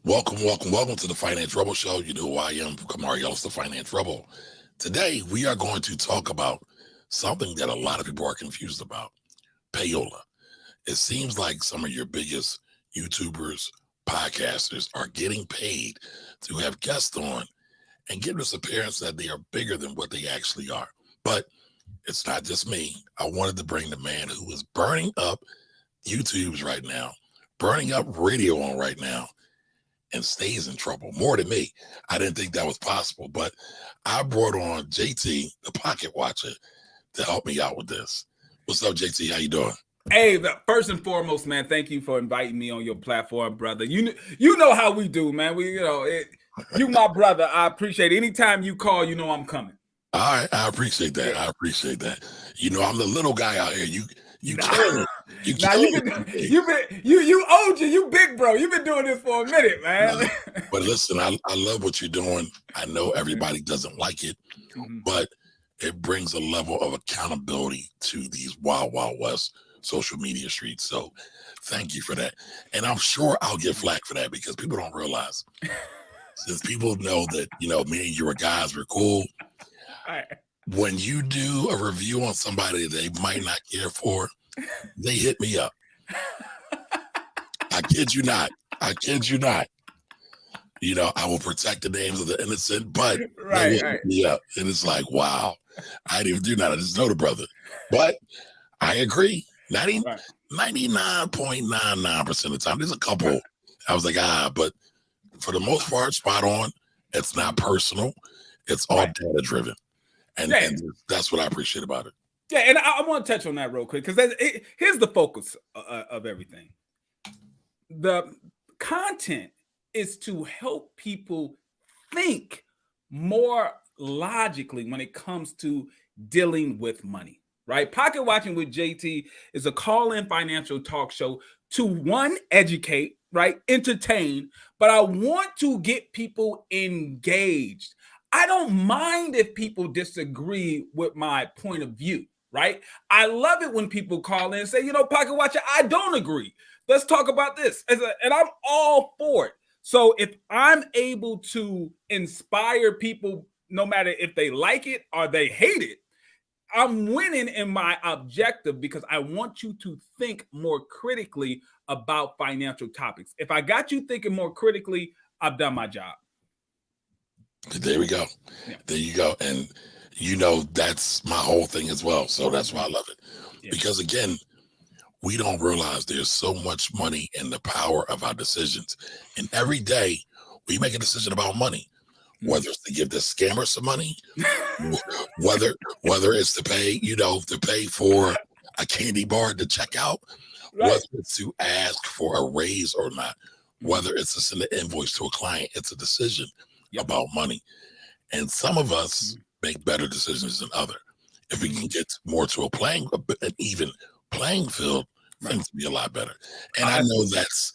Welcome to the Finance Rebel Show. You know who I am, Kamari Ellis, the Finance Rebel. Today, we are going to talk about something that a lot of people are confused about, Payola. It seems like some of your biggest YouTubers, podcasters are getting paid to have guests on and give this appearance that they are bigger than what they actually are. But it's not just me. I wanted to bring the man who is burning up YouTubes right now, burning up radio on right now, and stays in trouble more than me. I didn't think that was possible, but I brought on JT, the pocket watcher, to help me out with this. What's up, JT? How you doing? Hey, first and foremost, man, thank you for inviting me on your platform, brother. You know how we do, man. You my brother. I appreciate it. Anytime you call, you know I'm coming. All right, I appreciate that. Yeah. I appreciate that. You know, I'm the little guy out here. You Nah. killing it. You OG, you big bro. You've been doing this for a minute, man. But listen, I love what you're doing. I know everybody doesn't like it, but it brings a level of accountability to these wild west social media streets. So thank you for that. And I'm sure I'll get flack for that because people don't realize, since people know that, you know, me and you are guys, we're cool. When you do a review on somebody they might not care for, they hit me up. I kid you not. You know, I will protect the names of the innocent, but they hit me up. And it's like, wow, I didn't even do that. I just know the brother. But I agree. 99.99% of the time. There's a couple I was like, but for the most part, spot on. It's not personal. It's all data driven. And that's what I appreciate about it. Yeah, and I want to touch on that real quick because here's the focus of everything. The content is to help people think more logically when it comes to dealing with money, right? Pocket Watching with JT is a call-in financial talk show to, one, educate, right, entertain, but I want to get people engaged. I don't mind if people disagree with my point of view, right? I love it when people call in and say, you know, Pocket Watcher, I don't agree. Let's talk about this. And I'm all for it. So if I'm able to inspire people, no matter if they like it or they hate it, I'm winning in my objective because I want you to think more critically about financial topics. If I got you thinking more critically, I've done my job. There we go. Yeah. There you go. And you know, that's my whole thing as well. So that's why I love it. Yeah. Because again, we don't realize there's so much money in the power of our decisions. And every day we make a decision about money, whether it's to give the scammer some money, whether it's to pay, you know, to pay for a candy bar to check out, whether it's to ask for a raise or not, whether it's to send an invoice to a client, it's a decision about money. And some of us make better decisions than others. If we can get more to an even playing field, things will be a lot better. And I know that's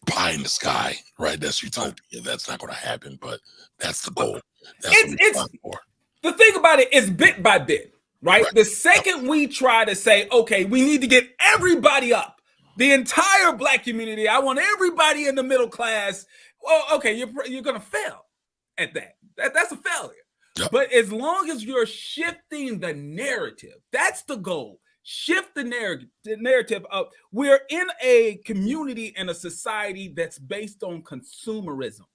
pie in the sky, right? That's utopia. That's not going to happen, but that's the goal. That's the thing about it is bit by bit, right? The second we try to say, okay, we need to get everybody up, the entire Black community, I want everybody in the middle class. Well, okay, you're going to fail at that. That's a failure. Yep. But as long as you're shifting the narrative, that's the goal. Shift the narrative of we're in a community and a society that's based on consumerism.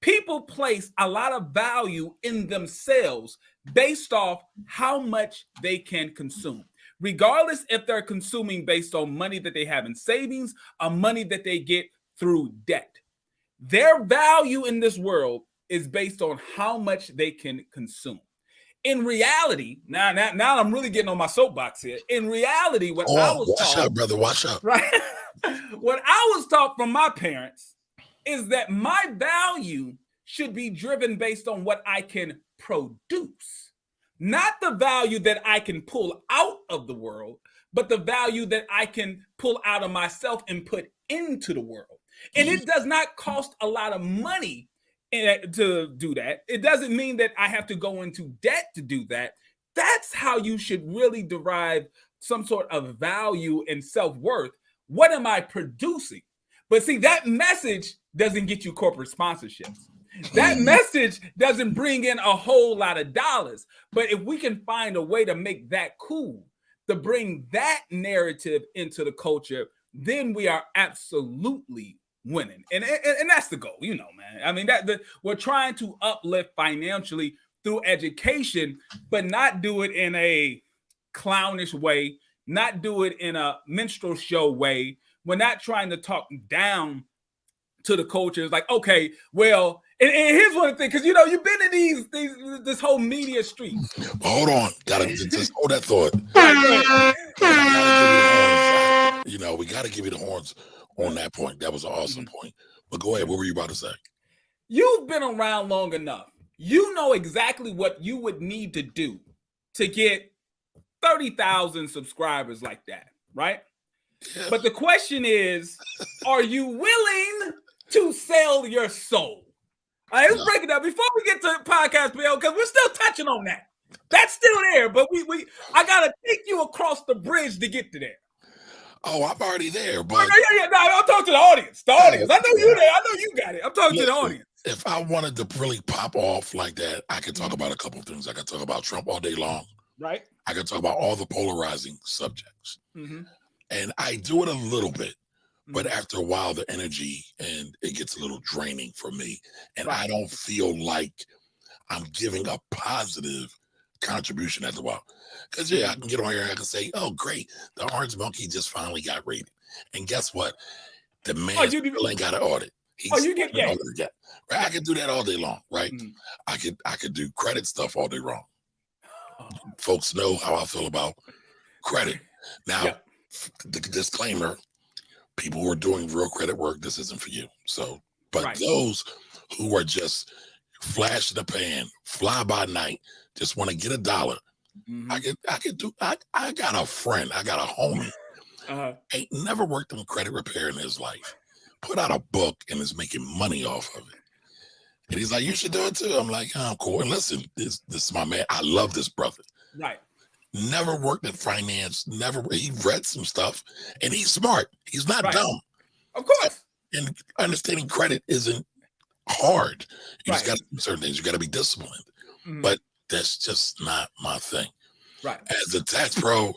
People place a lot of value in themselves based off how much they can consume, regardless if they're consuming based on money that they have in savings or money that they get through debt. Their value in this world is based on how much they can consume. In reality, now I'm really getting on my soapbox here. In reality, what I was taught, watch out, brother, watch out. Right? What I was taught from my parents is that my value should be driven based on what I can produce, not the value that I can pull out of the world, but the value that I can pull out of myself and put into the world. And it does not cost a lot of money to do that. It doesn't mean that I have to go into debt to do that. That's how you should really derive some sort of value and self-worth. What am I producing? But see, that message doesn't get you corporate sponsorships. That message doesn't bring in a whole lot of dollars. But if we can find a way to make that cool, to bring that narrative into the culture, then we are absolutely winning. And that's the goal, you know, man. I mean, we're trying to uplift financially through education, but not do it in a clownish way, not do it in a minstrel show way. We're not trying to talk down to the culture. It's like, okay, well, and here's one thing, because you know you've been in this whole media street. Hold on, gotta just hold that thought. You know, we gotta give you the horns on that point. That was an awesome point. But go ahead, what were you about to say? You've been around long enough. You know exactly what you would need to do to get 30,000 subscribers like that, right? Yeah. But the question is, are you willing to sell your soul? All right, let's break it down before we get to podcast bill, because we're still touching on that. That's still there, but I gotta take you across the bridge to get to there. Oh, I'm already there, but no, I'm talking to the audience. The audience. I know you there. I know you got it. I'm talking to the audience. If I wanted to really pop off like that, I could talk about a couple of things. I could talk about Trump all day long. Right. I could talk about all the polarizing subjects. And I do it a little bit, but after a while, the energy and it gets a little draining for me. And I don't feel like I'm giving a positive contribution after a while. Because I can get on here and I can say, oh, great, the Orange Monkey just finally got rated. And guess what? The man still ain't got an audit. You get right? I could do that all day long, right? I could do credit stuff all day long. Folks know how I feel about credit. Now, the disclaimer, people who are doing real credit work, this isn't for you. So, but those who are just flash in the pan, fly by night, just want to get $1, I got a friend, I got a homie, ain't never worked on credit repair in his life, put out a book and is making money off of it. And he's like, you should do it too. I'm like, oh, cool. And listen, this is my man. I love this brother. Right. Never worked in finance. He read some stuff and he's smart. He's not dumb. Of course. And understanding credit isn't hard. You just got to do certain things. You got to be disciplined. But that's just not my thing. Right. As a tax pro,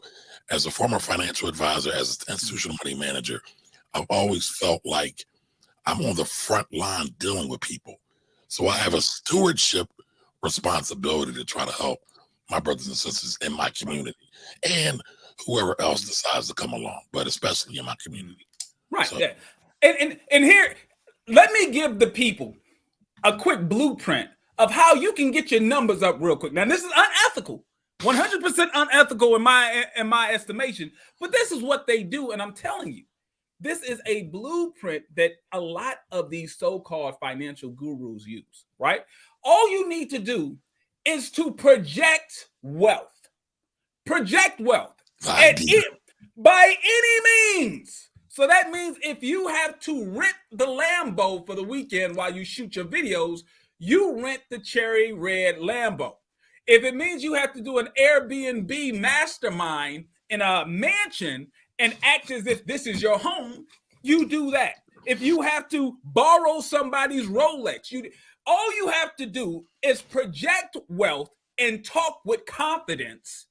as a former financial advisor, as an institutional money manager, I've always felt like I'm on the front line dealing with people. So I have a stewardship responsibility to try to help my brothers and sisters in my community and whoever else decides to come along, but especially in my community. Right. So, And here, let me give the people a quick blueprint of how you can get your numbers up real quick. Now, this is unethical, 100% unethical in my estimation, but this is what they do. And I'm telling you, this is a blueprint that a lot of these so-called financial gurus use, right? All you need to do is to project wealth. Project wealth by any means. So that means if you have to rent the Lambo for the weekend while you shoot your videos, you rent the cherry red Lambo. If it means you have to do an Airbnb mastermind in a mansion and act as if this is your home, you do that. If you have to borrow somebody's Rolex, all you have to do is project wealth and talk with confidence.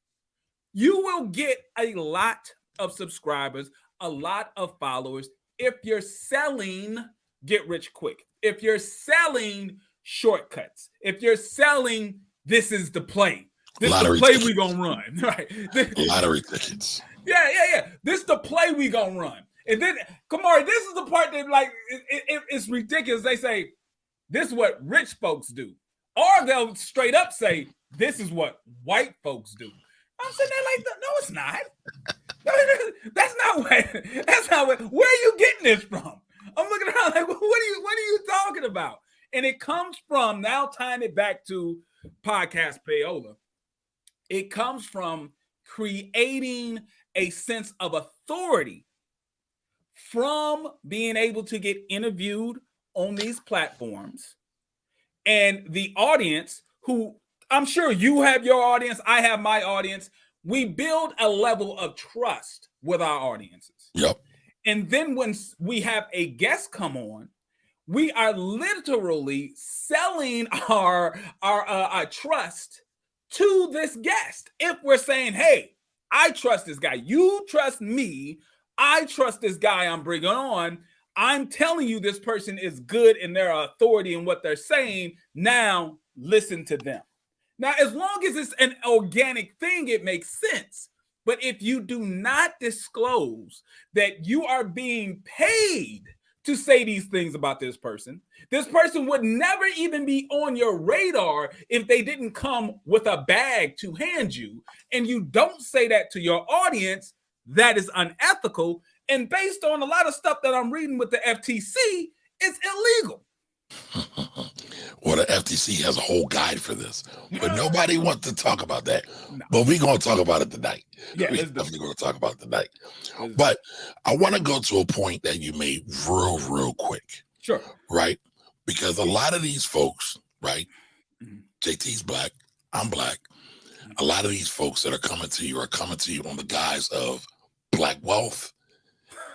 You will get a lot of subscribers, a lot of followers if you're selling get rich quick. If you're selling shortcuts, if you're selling this is the play. This is the play we gonna run, right? Lottery tickets. Yeah. This is the play we gonna run. And then, Kamari, this is the part that it's ridiculous. They say, this is what rich folks do. Or they'll straight up say, this is what white folks do. I'm sitting there like, no, it's not. That's not what, where are you getting this from? I'm looking around like, what are you talking about? And it comes from, now tying it back to podcast Payola, it comes from creating a sense of authority from being able to get interviewed on these platforms, and the audience, who I'm sure you have your audience, I have my audience, we build a level of trust with our audiences. Yep. And then when we have a guest come on, we are literally selling our trust to this guest. If we're saying, hey, I trust this guy, you trust me, I trust this guy I'm bringing on, I'm telling you this person is good in their authority and what they're saying, now listen to them. Now, as long as it's an organic thing, it makes sense. But if you do not disclose that you are being paid to say these things about this person would never even be on your radar if they didn't come with a bag to hand you, and you don't say that to your audience, that is unethical. And based on a lot of stuff that I'm reading with the FTC, it's illegal. Well, the FTC has a whole guide for this, but nobody wants to talk about that. No. But we're going to talk about it tonight. Yeah, we're definitely going to talk about it tonight. But I want to go to a point that you made real quick. Sure. Right? Because a lot of these folks, right? Mm-hmm. JT's black, I'm black. Mm-hmm. A lot of these folks that are coming to you on the guise of black wealth,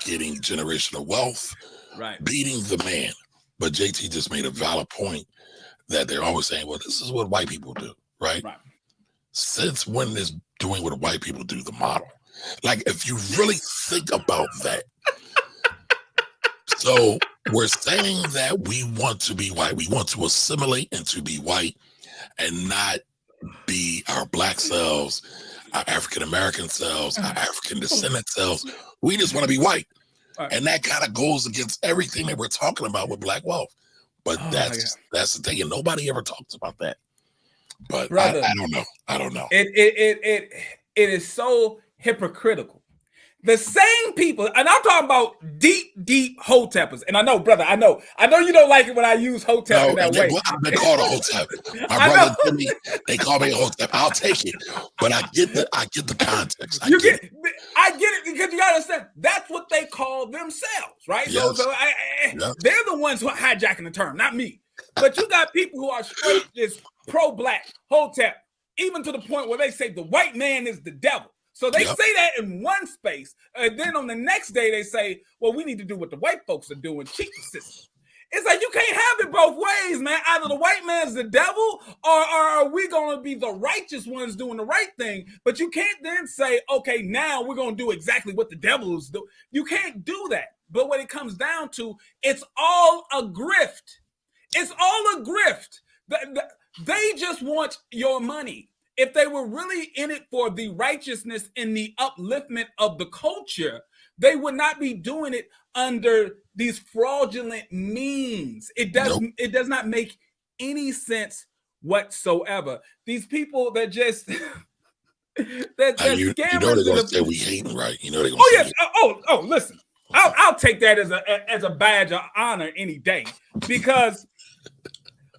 getting generational wealth, right, beating the man. But JT just made a valid point that they're always saying, well, this is what white people do, right? Since when is doing what white people do the model? Like, if you really think about that. So we're saying that we want to be white. We want to assimilate and to be white and not be our black selves, our African-American selves, our African descendant selves. We just want to be white. And that kind of goes against everything that we're talking about with black wealth. But that's the thing. And nobody ever talks about that. But brother, I don't know. It is so hypocritical. The same people, and I'm talking about deep hoteppers. And I know, brother, I know you don't like it when I use hotep in that way. I've been called a hotep. My brother told me they call me a hotep. I'll take it, but I get the context. I get it because you gotta understand that's what they call themselves, right? Yes. So they're the ones who are hijacking the term, not me. But you got people who are straight just pro-black, hotep, even to the point where they say the white man is the devil. So they say that in one space, and then on the next day they say, well, we need to do what the white folks are doing, cheat the system. It's like you can't have it both ways, man. Either the white man's the devil, or are we going to be the righteous ones doing the right thing? But you can't then say, okay, now we're going to do exactly what the devils do. You can't do that. But when it comes down to, it's all a grift. It's all a grift. They just want your money. If they were really in it for the righteousness and the upliftment of the culture, they would not be doing it under these fraudulent means. It does not make any sense whatsoever. These people that just scammers. You know they're gonna say we hating, right? You know they're gonna say. Oh, listen. I'll take that as a badge of honor any day, because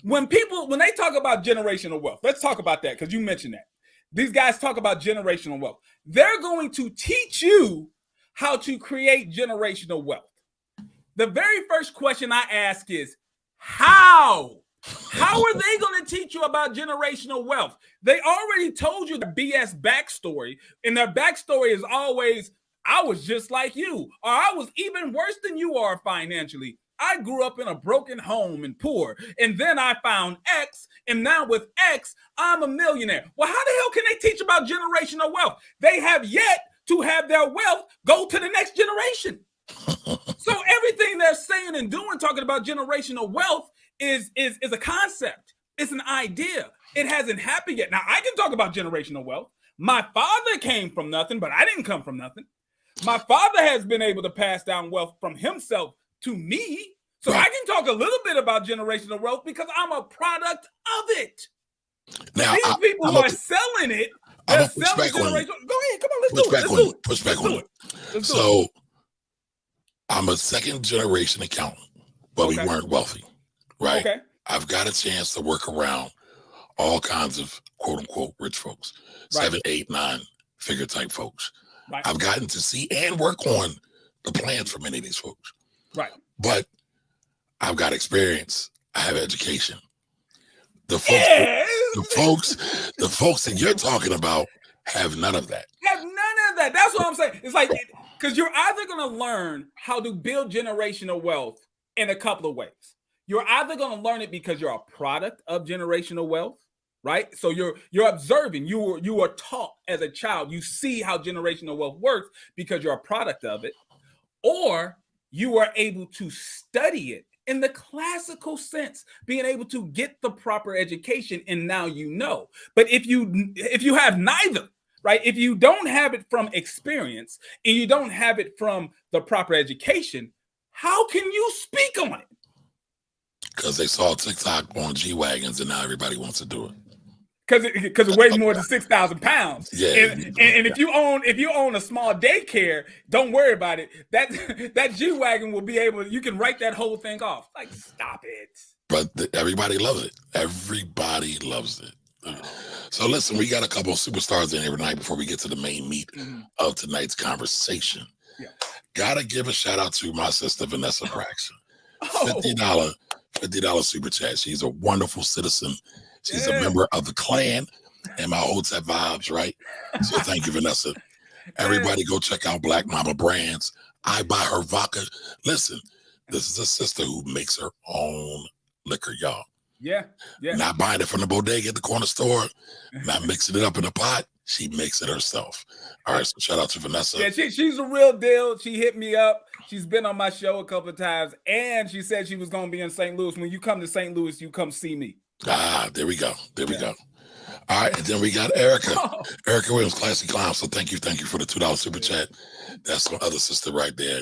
when they talk about generational wealth, let's talk about that because you mentioned that. These guys talk about generational wealth. They're going to teach you how to create generational wealth. The very first question I ask is, how? How are they going to teach you about generational wealth? They already told you the BS backstory, and their backstory is always, I was just like you, or I was even worse than you are financially. I grew up in a broken home and poor, and then I found X, and now with X, I'm a millionaire. Well, how the hell can they teach about generational wealth? They have yet to have their wealth go to the next generation. So everything they're saying and doing, talking about generational wealth, is a concept. It's an idea. It hasn't happened yet. Now, I can talk about generational wealth. My father came from nothing, but I didn't come from nothing. My father has been able to pass down wealth from himself to me. So I can talk a little bit about generational wealth because I'm a product of it. Now, these people who are selling it, they're selling generational. Go ahead, come on, Push back on it. So I'm a second generation accountant, but we weren't wealthy, right? Okay. I've got a chance to work around all kinds of quote unquote rich folks, 7, 8, 9 figure type folks. Right. I've gotten to see and work on the plans for many of these folks. Right. But I've got experience. I have education. The folks that you're talking about have none of that. Have none of that. That's what I'm saying. It's like Because you're either going to learn how to build generational wealth in a couple of ways. You're either going to learn it because you're a product of generational wealth, right? So you're observing, you are taught as a child, you see how generational wealth works because you're a product of it, or you are able to study it in the classical sense, being able to get the proper education, and now you know. But if you have neither, right? If you don't have it from experience and you don't have it from the proper education, how can you speak on it? Because they saw TikTok on G-Wagons and now everybody wants to do it. Because it weighs more than 6,000 pounds. Yeah. And if you own a small daycare, don't worry about it. That G-Wagon will be able, you can write that whole thing off. Like, stop it. But everybody loves it. Everybody loves it. So listen, we got a couple of superstars in here tonight before we get to the main meat of tonight's conversation. Yeah. Gotta give a shout out to my sister, Vanessa Braxton. $50 super chat. She's a wonderful citizen. She's a member of the clan and my Hotep vibes, right? So thank you, Vanessa. Everybody go check out Black Mama Brands. I buy her vodka. Listen, this is a sister who makes her own liquor, y'all. Yeah. Not buying it from the bodega at the corner store, not mixing it up in a pot. She makes it herself. All right, so shout out to Vanessa. Yeah, she's a real deal. She hit me up. She's been on my show a couple of times, and she said she was going to be in St. Louis. When you come to St. Louis, you come see me. There we go. We go. All right, and then we got Erica. Erica Williams, Classy Clown. So thank you for the $2 super chat. That's my other sister right there.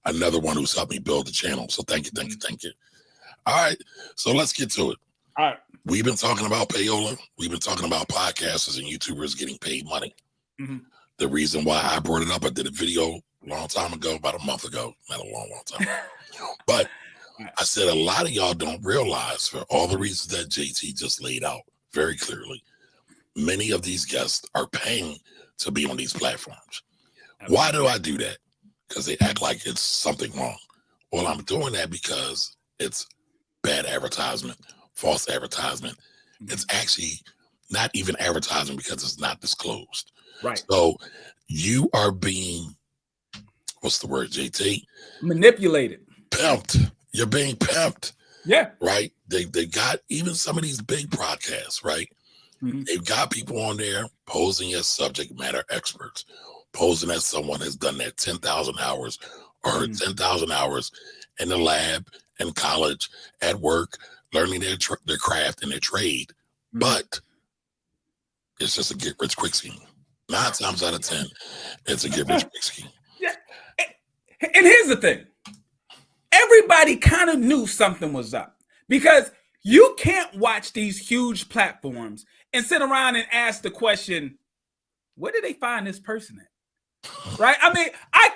Another one who's helped me build the channel. So thank you. All right, so let's get to it. All right. We've been talking about Payola. We've been talking about podcasters and YouTubers getting paid money. Mm-hmm. The reason why I brought it up, I did a video a long time ago, about a month ago, not a long time. But I said a lot of y'all don't realize, for all the reasons that JT just laid out very clearly, many of these guests are paying to be on these platforms. Absolutely. Why do I do that? Because they act like it's something wrong. Well, I'm doing that because it's bad advertisement, false advertisement. It's actually not even advertising because it's not disclosed. Right. So you are being, what's the word, JT? Manipulated. Pimped. You're being pimped. Yeah. Right? They got even some of these big podcasts, right? Mm-hmm. They've got people on there posing as subject matter experts, posing as someone has done that 10,000 hours or 10,000 hours in the lab, in college, at work, learning their craft and their trade. Mm-hmm. But it's just a get-rich-quick scheme. 9 times out of 10, it's a get-rich-quick scheme. Yeah. And here's the thing. Everybody kind of knew something was up, because you can't watch these huge platforms and sit around and ask the question, where did they find this person at? Right? I mean, I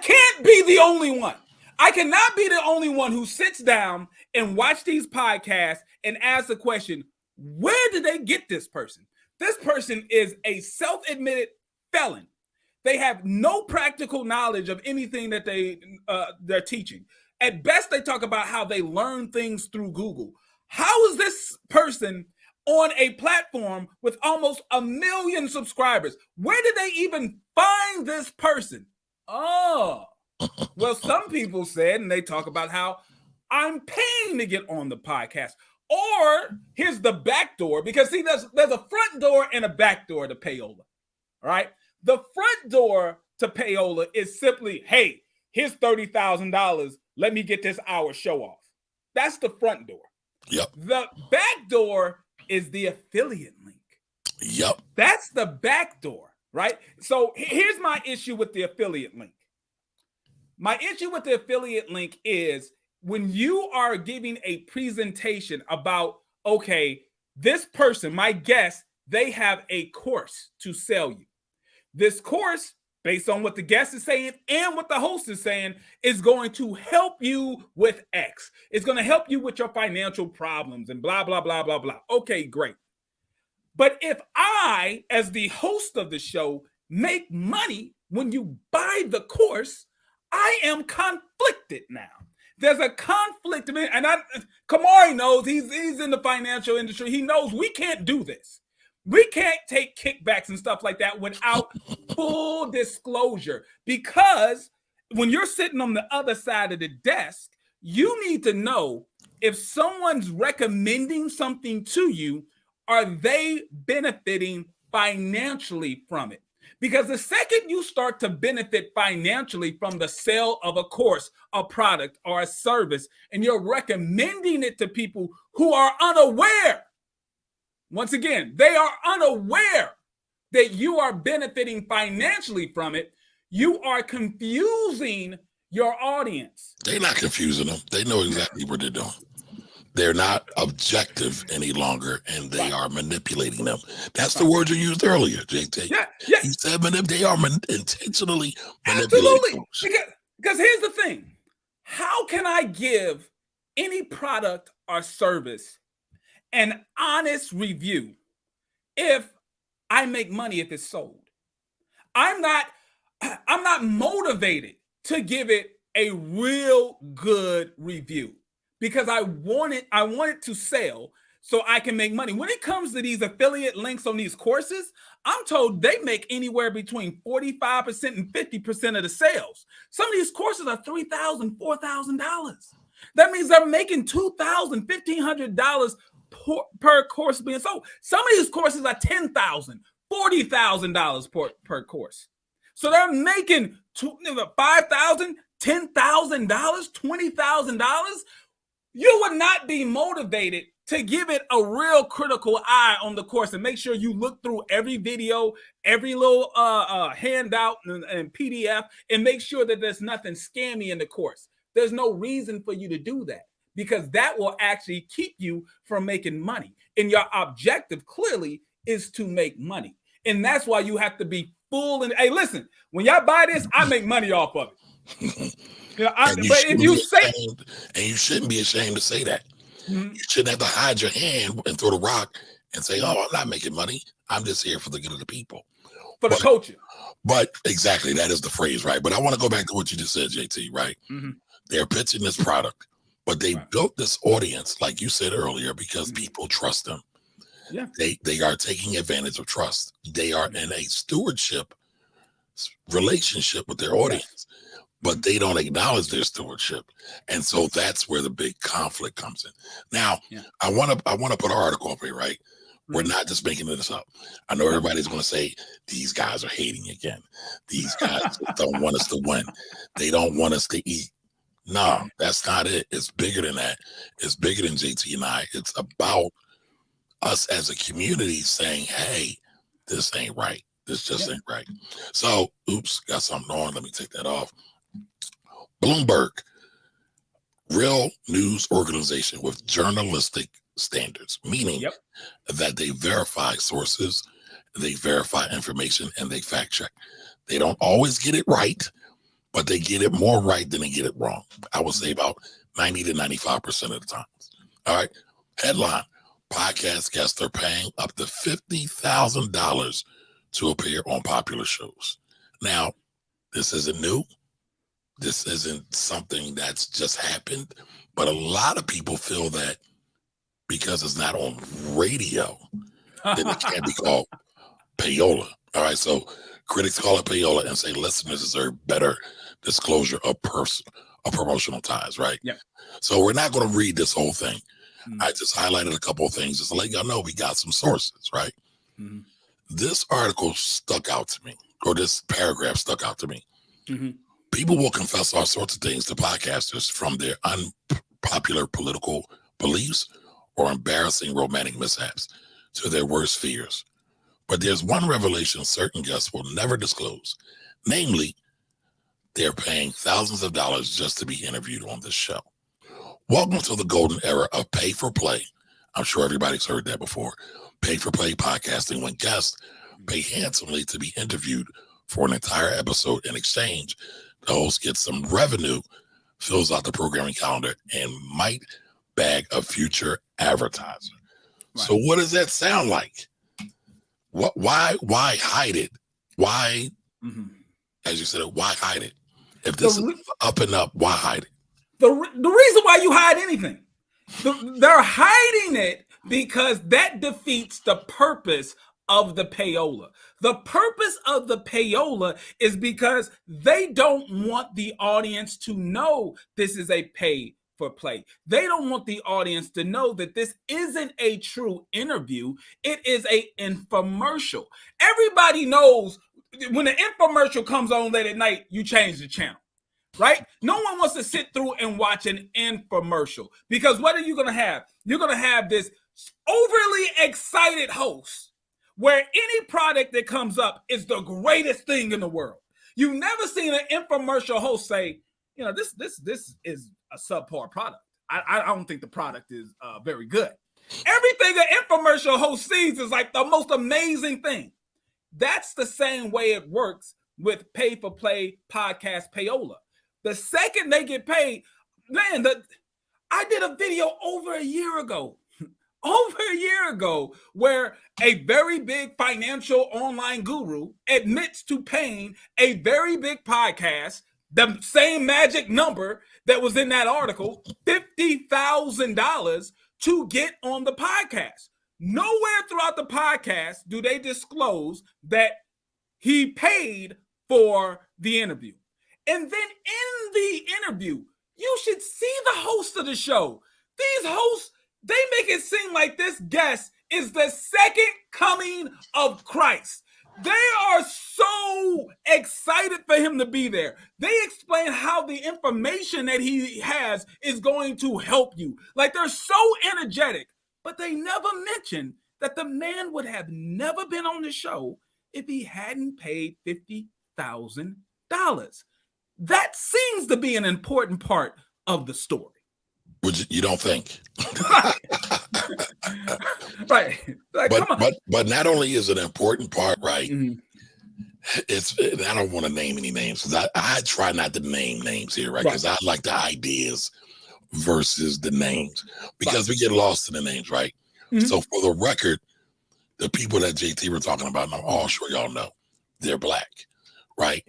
can't be the only one. I cannot be the only one who sits down and watch these podcasts and ask the question, where did they get this person? This person is a self-admitted felon. They have no practical knowledge of anything that they're teaching. At best, they talk about how they learn things through Google. How is this person on a platform with almost 1 million subscribers? Where did they even find this person? Oh, well, some people said, and they talk about how I'm paying to get on the podcast. Or here's the back door, because see, there's a front door and a back door to Payola. All right. The front door to Payola is simply, hey, here's $30,000. Let me get this hour show off. That's the front door. Yep. The back door is the affiliate link. Yep. That's the back door, right? So here's my issue with the affiliate link. My issue with the affiliate link is when you are giving a presentation about, okay, this person, my guest, they have a course to sell you. This course, based on what the guest is saying and what the host is saying, is going to help you with X. It's going to help you with your financial problems and blah, blah, blah, blah, blah. Okay, great. But if I, as the host of the show, make money when you buy the course, I am conflicted now. There's a conflict, and Kamari knows, he's in the financial industry. He knows we can't do this. We can't take kickbacks and stuff like that without full disclosure, because when you're sitting on the other side of the desk, you need to know if someone's recommending something to you, are they benefiting financially from it? Because the second you start to benefit financially from the sale of a course, a product, or a service, and you're recommending it to people who are unaware, once again, they are unaware that you are benefiting financially from it, you are confusing your audience. They're not confusing them. They know exactly what they're doing. They're not objective any longer, and they are manipulating them. That's the word you used earlier, JT. Yeah. You said they are intentionally Absolutely. manipulating. Because here's the thing. How can I give any product or service an honest review if I make money if it's sold? I'm not motivated to give it a real good review, because I want it to sell so I can make money. When it comes to these affiliate links on these courses, I'm told they make anywhere between 45% and 50% of the sales. Some of these courses are $3,000, $4,000. That means they're making $2,000, $1,500 per course being sold. Some of these courses are $10,000, $40,000 per course. So they're making $5,000, $10,000, $20,000. You would not be motivated to give it a real critical eye on the course and make sure you look through every video, every little handout and PDF, and make sure that there's nothing scammy in the course. There's no reason for you to do that, because that will actually keep you from making money. And your objective clearly is to make money. And that's why you have to be full. And hey, listen, when y'all buy this, I make money off of it. But if you say, and you shouldn't be ashamed to say that. You shouldn't have to hide your hand and throw the rock and say, "Oh, I'm not making money. I'm just here for the good of the people, for the culture." But exactly, that is the phrase, right? But I want to go back to what you just said, JT. Right? They're pitching this product, but they built this audience, like you said earlier, because people trust them. Yeah, they are taking advantage of trust. They are in a stewardship relationship with their audience, but they don't acknowledge their stewardship, and so that's where the big conflict comes in. Now, I want to put an article up here, right? We're not just making this up. I know everybody's going to say these guys are hating again. These guys don't want us to win. They don't want us to eat. No, that's not it. It's bigger than that. It's bigger than JT and I. It's about us as a community saying, hey, this ain't right. This just ain't right. So, oops, got something on. Let me take that off. Bloomberg, real news organization with journalistic standards, meaning that they verify sources, they verify information, and they fact check. They don't always get it right, but they get it more right than they get it wrong. I would say about 90 to 95% of the time. All right. Headline: podcast guests are paying up to $50,000 to appear on popular shows. Now, this isn't new. This isn't something that's just happened, but a lot of people feel that because it's not on radio, then it can't be called payola. All right. So critics call it payola and say listeners deserve better disclosure of promotional ties, right? Yeah. So we're not going to read this whole thing. I just highlighted a couple of things just to let y'all know we got some sources, right? This article stuck out to me, or this paragraph stuck out to me. People will confess all sorts of things to podcasters, from their unpopular political beliefs or embarrassing romantic mishaps to their worst fears. But there's one revelation certain guests will never disclose, namely, they're paying thousands of dollars just to be interviewed on this show. Welcome to the golden era of pay for play. I'm sure everybody's heard that before. Pay for play podcasting, when guests pay handsomely to be interviewed for an entire episode. In exchange, the host gets some revenue, fills out the programming calendar, and might bag a future advertiser. Right. So what does that sound like? Why hide it? Why, as you said, why hide it? If this is up and up, why hide it? The reason why you hide anything, they're hiding it because that defeats the purpose of the payola. The purpose of the payola is because they don't want the audience to know this is a pay for play. They don't want the audience to know that this isn't a true interview. It is a infomercial. Everybody knows when an infomercial comes on late at night, you change the channel. Right? No one wants to sit through and watch an infomercial because what are you going to have? You're going to have this overly excited host where any product that comes up is the greatest thing in the world. You've never seen an infomercial host say, you know, this is a subpar product. I don't think the product is very good. Everything an infomercial host sees is like the most amazing thing. That's the same way it works with pay for play podcast payola. The second they get paid, man, I did a video over a year ago, where a very big financial online guru admits to paying a very big podcast, the same magic number that was in that article, $50,000 to get on the podcast. Nowhere throughout the podcast do they disclose that he paid for the interview. And then in the interview, you should see the host of the show. These hosts, they make it seem like this guest is the second coming of Christ. They are so excited for him to be there. They explain how the information that he has is going to help you. Like they're so energetic, but they never mention that the man would have never been on the show if he hadn't paid $50,000. That seems to be an important part of the story. Which you don't think. Right. Like, but not only is it an important part, right? Mm-hmm. I don't want to name any names because I try not to name names here, right? Because I like the ideas versus the names because we get lost in the names, right? Mm-hmm. So for the record, the people that JT were talking about, and I'm all sure y'all know, they're black, right?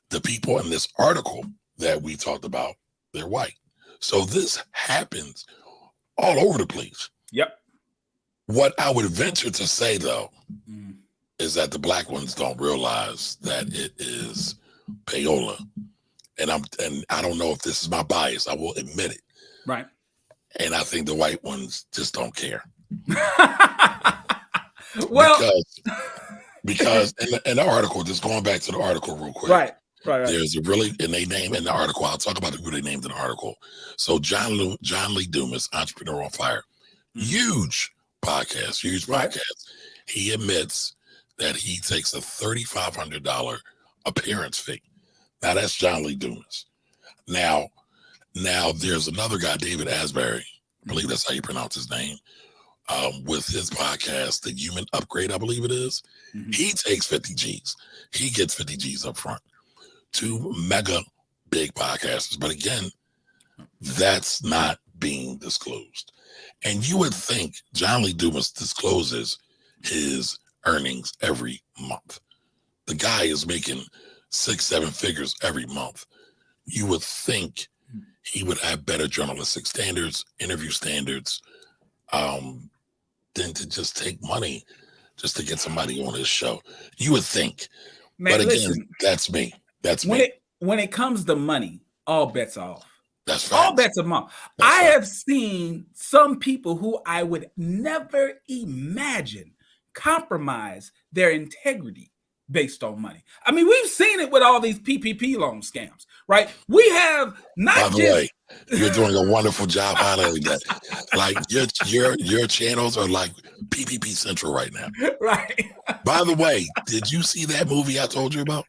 The people in this article that we talked about, they're white. So this happens all over the place. Yep. What I would venture to say, though, is that the black ones don't realize that it is payola. And I don't know if this is my bias. I will admit it. Right. And I think the white ones just don't care. Well, because in the article, just going back to the article real quick. Right. There's a really, and they name in the article, I'll talk about who they named in the article. So John Lee Dumas, Entrepreneur on Fire, huge podcast. He admits that he takes a $3,500 appearance fee. Now that's John Lee Dumas. Now there's another guy, David Asbury, I believe that's how you pronounce his name, with his podcast, The Human Upgrade, I believe it is. Mm-hmm. He takes 50 G's. He gets 50 G's up front. Two mega big podcasters. But again, that's not being disclosed. And you would think John Lee Dumas discloses his earnings every month. The guy is making 6-7 figures every month. You would think he would have better journalistic standards, interview standards, than to just take money just to get somebody on his show. You would think. Man, but again, listen, that's me. When it comes to money, all bets are off. That's facts. All bets are off. I have seen some people who I would never imagine compromise their integrity based on money. I mean, we've seen it with all these PPP loan scams, right? We have not By the way, you're doing a wonderful job highlighting that. Like your channels are like PPP Central right now. Right. By the way, did you see that movie I told you about?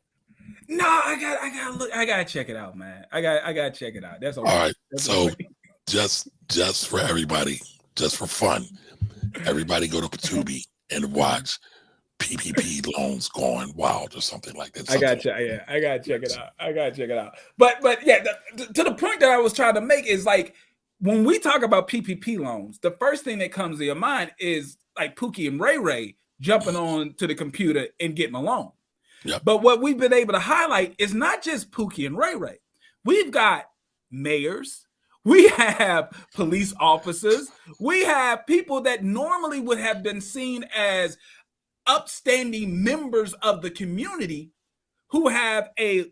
No, I gotta look. I gotta check it out, man. I gotta check it out. That's all right. So just for everybody, just for fun, everybody go to Tubi and watch PPP loans going wild or something like that. I gotta check it out. But yeah, to the point that I was trying to make is like when we talk about PPP loans, the first thing that comes to your mind is like Pookie and Ray Ray jumping on to the computer and getting a loan. Yep. But what we've been able to highlight is not just Pookie and Ray Ray. We've got mayors. We have police officers. We have people that normally would have been seen as upstanding members of the community who have a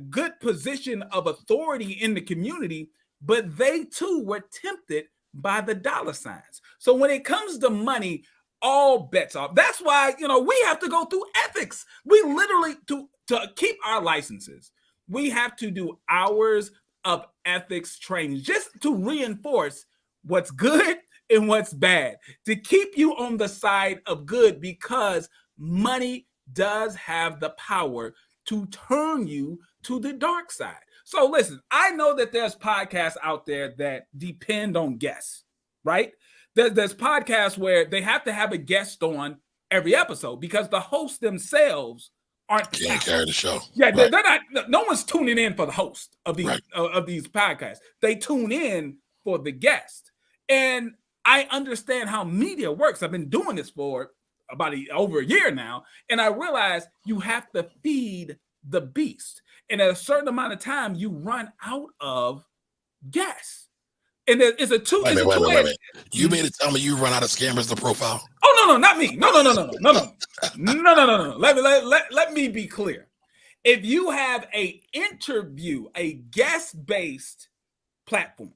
good position of authority in the community, but they too were tempted by the dollar signs. So when it comes to money, all bets off. That's why we have to go through ethics. We literally to keep our licenses, we have to do hours of ethics training just to reinforce what's good and what's bad, to keep you on the side of good, because money does have the power to turn you to the dark side. So listen, I know that there's podcasts out there that depend on guests, right? There's podcasts where they have to have a guest on every episode because the hosts themselves can't carry the show. Yeah, right. They're not. No one's tuning in for the host of these right. Of these podcasts. They tune in for the guest, and I understand how media works. I've been doing this for about over a year now, and I realize you have to feed the beast, and at a certain amount of time, you run out of guests. And it's a two. Wait a minute. You mean to tell me you run out of scammers to profile? Oh no, not me. No. Let me be clear. If you have a guest-based platform,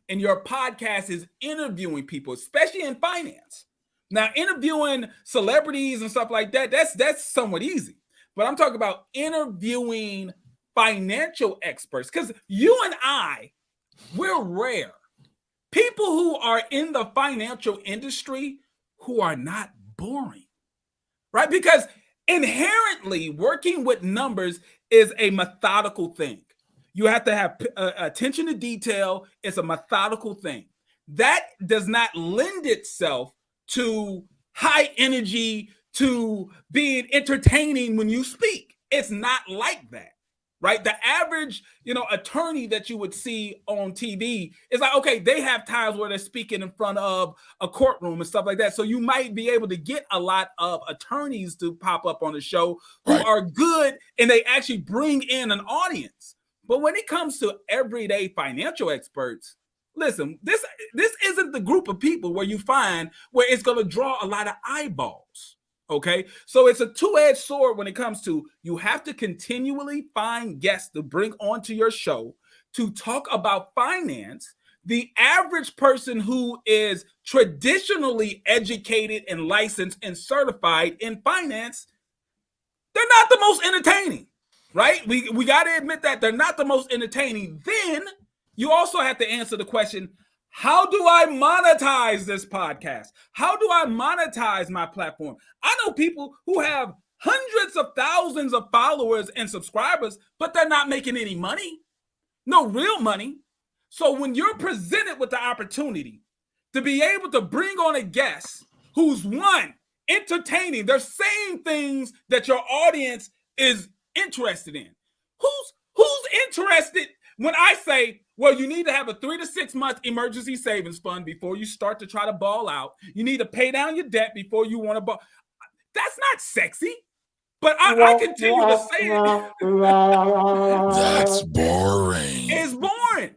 and your podcast is interviewing people, especially in finance. Now, interviewing celebrities and stuff like that, that's somewhat easy. But I'm talking about interviewing financial experts, because you and I, we're rare. People who are in the financial industry who are not boring, right? Because inherently working with numbers is a methodical thing. You have to have attention to detail. It's a methodical thing. That does not lend itself to high energy, to being entertaining when you speak. It's not like that, right? The average, attorney that you would see on TV is like, okay, they have times where they're speaking in front of a courtroom and stuff like that. So you might be able to get a lot of attorneys to pop up on the show who are good, and they actually bring in an audience. But when it comes to everyday financial experts, listen, this isn't the group of people where you find where it's going to draw a lot of eyeballs. Okay, so it's a two-edged sword when it comes to, you have to continually find guests to bring onto your show to talk about finance. The average person who is traditionally educated and licensed and certified in finance, they're not the most entertaining, right? We got to admit that they're not the most entertaining. Then you also have to answer the question, how do I monetize this podcast? How do I monetize my platform? I know people who have hundreds of thousands of followers and subscribers, but they're not making any money. No real money. So when you're presented with the opportunity to be able to bring on a guest who's entertaining, they're saying things that your audience is interested in. Who's interested when I say, well, you need to have a 3 to 6 month emergency savings fund before you start to try to ball out. You need to pay down your debt before you want to ball. That's not sexy, but I continue to say it. That's boring. It's boring.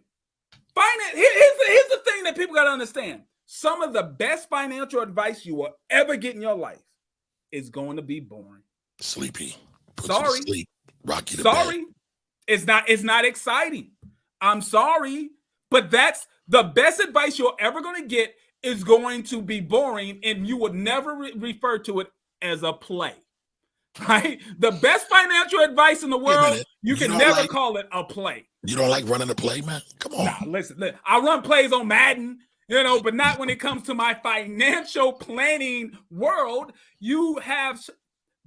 Finance. Here's the thing that people got to understand. Some of the best financial advice you will ever get in your life is going to be boring. Sleepy. Put you to sleep. Rock you to bed. It's not exciting. I'm sorry, but that's the best advice you're ever going to get is going to be boring, and you would never refer to it as a play, right? The best financial advice in the world, you can never call it a play. You don't like running a play, man? Come on. Nah, listen, I run plays on Madden, but not when it comes to my financial planning world. You have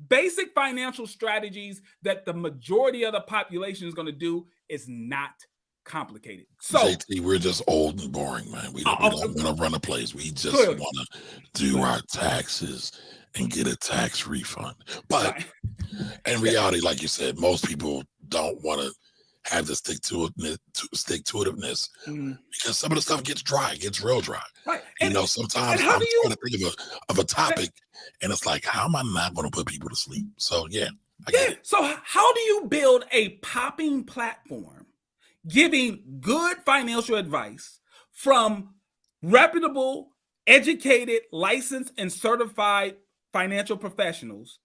basic financial strategies that the majority of the population is going to do. Is not complicated. So JT, we're just old and boring, man. We don't want to run a place. We just want to do our taxes and get a tax refund. But in reality, like you said, most people don't want to have the stick-to-itiveness because some of the stuff gets real dry. Right. Sometimes I'm trying to think of a topic, and it's like, how am I not going to put people to sleep? So yeah. So how do you build a popping platform giving good financial advice from reputable, educated, licensed, and certified financial professionals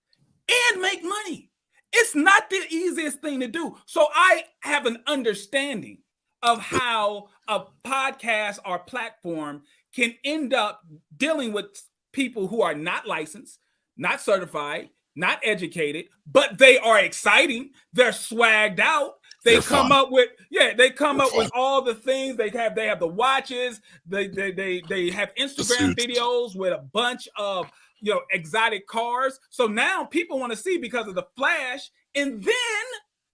and make money. It's not the easiest thing to do. So I have an understanding of how a podcast or platform can end up dealing with people who are not licensed, not certified, not educated, but they are exciting. They're swagged out. They come up with with all the things they have. They have the watches. They have Instagram videos with a bunch of exotic cars. So now people want to see because of the flash. And then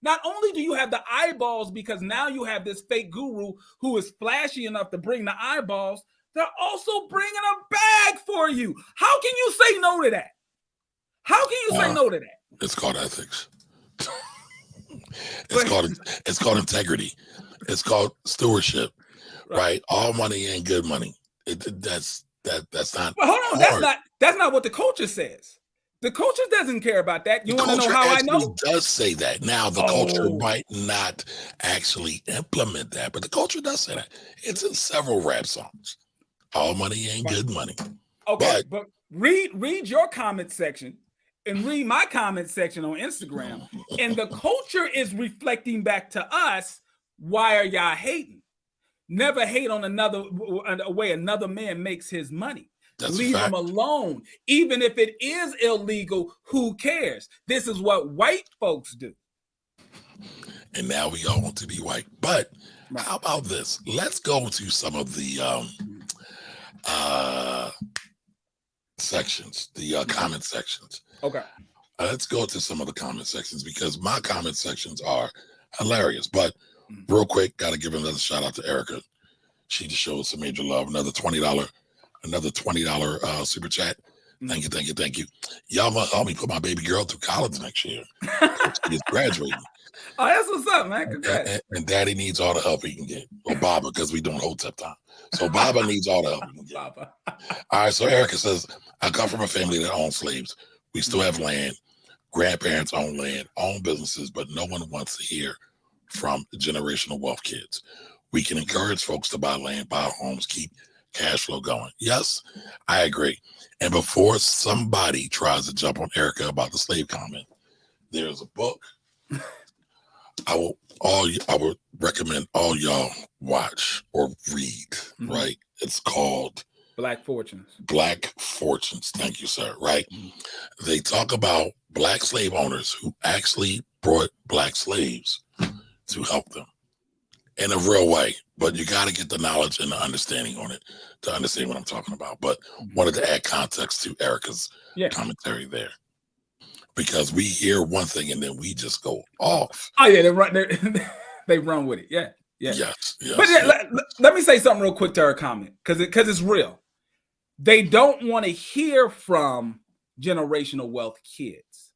not only do you have the eyeballs, because now you have this fake guru who is flashy enough to bring the eyeballs, they're also bringing a bag for you. How can you say no to that? How can you say no to that? It's called ethics. It's called integrity. It's called stewardship, right? All money ain't good money. That's not. But hold on, that's not what the culture says. The culture doesn't care about that. You want to know how I know? Does say that. Now the culture might not actually implement that, but the culture does say that. It's in several rap songs. All money ain't good money. Okay, but read your comment section and read my comment section on Instagram, and the culture is reflecting back to us. Why are y'all hating? Never hate on another way another man makes his money. Leave him alone. Even if it is illegal, who cares? This is what white folks do. And now we all want to be white. But how about this? Let's go to some of the sections, the comment sections. Okay. Let's go to some of the comment sections because my comment sections are hilarious. But real quick, got to give another shout out to Erica. She just showed some major love. Another $20 super chat. Thank you. Y'all must help me put my baby girl through college next year. She's graduating. Oh, that's what's up, man. Congrats. And Daddy needs all the help he can get. Or Baba, because we doing Hotep time. So Baba needs all the help he can get. Baba. All right, so Erica says, I come from a family that owns slaves. We still have land. Grandparents own land, own businesses, but no one wants to hear from generational wealth kids. We can encourage folks to buy land, buy homes, keep cash flow going. Yes, I agree. And before somebody tries to jump on Erica about the slave comment, there's a book I would recommend all y'all watch or read, right? It's called Black Fortunes. Black Fortunes. Thank you, sir. Right? They talk about Black slave owners who actually brought Black slaves to help them in a real way. But you got to get the knowledge and the understanding on it to understand what I'm talking about. But wanted to add context to Erica's commentary there. Because we hear one thing and then we just go off. Oh, yeah, they run with it. Yeah. Yes. But let me say something real quick to her comment, because it's real. They don't want to hear from generational wealth kids.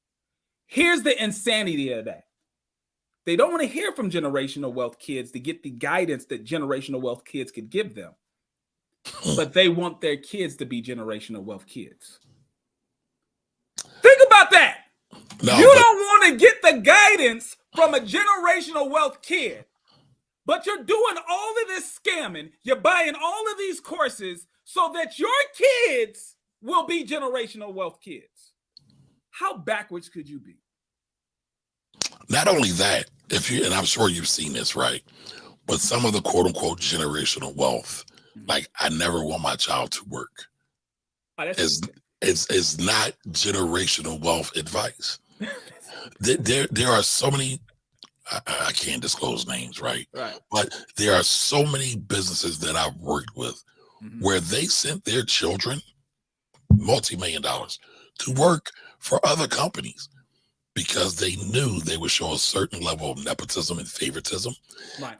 Here's the insanity of that. They don't want to hear from generational wealth kids to get the guidance that generational wealth kids could give them. But they want their kids to be generational wealth kids. Think about that. No, you don't want to get the guidance from a generational wealth kid, but you're doing all of this scamming. You're buying all of these courses so that your kids will be generational wealth kids. How backwards could you be? Not only that, and I'm sure you've seen this, right? But some of the quote unquote generational wealth, like I never want my child to work. It's not generational wealth advice. There are so many, I can't disclose names, right? But there are so many businesses that I've worked with where they sent their children multi-million dollars to work for other companies because they knew they would show a certain level of nepotism and favoritism,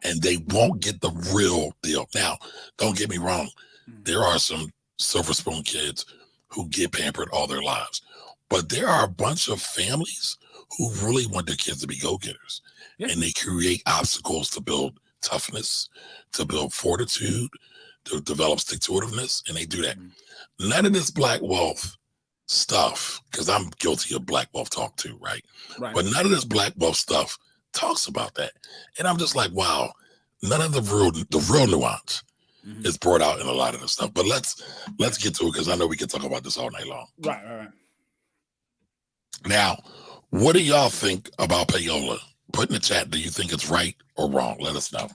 and they won't get the real deal. Now, don't get me wrong. There are some silver spoon kids who get pampered all their lives. But there are a bunch of families who really want their kids to be go-getters. And they create obstacles to build toughness, to build fortitude, to develop stick-to-itiveness, and they do that. None of this Black wealth stuff, because I'm guilty of Black wealth talk too, right? But none of this Black wealth stuff talks about that. And I'm just like, wow, none of the real nuance is brought out in a lot of this stuff. But let's get to it, because I know we can talk about this all night long. Right. Now, what do y'all think about payola? Put in the chat, do you think it's right or wrong? Let us know.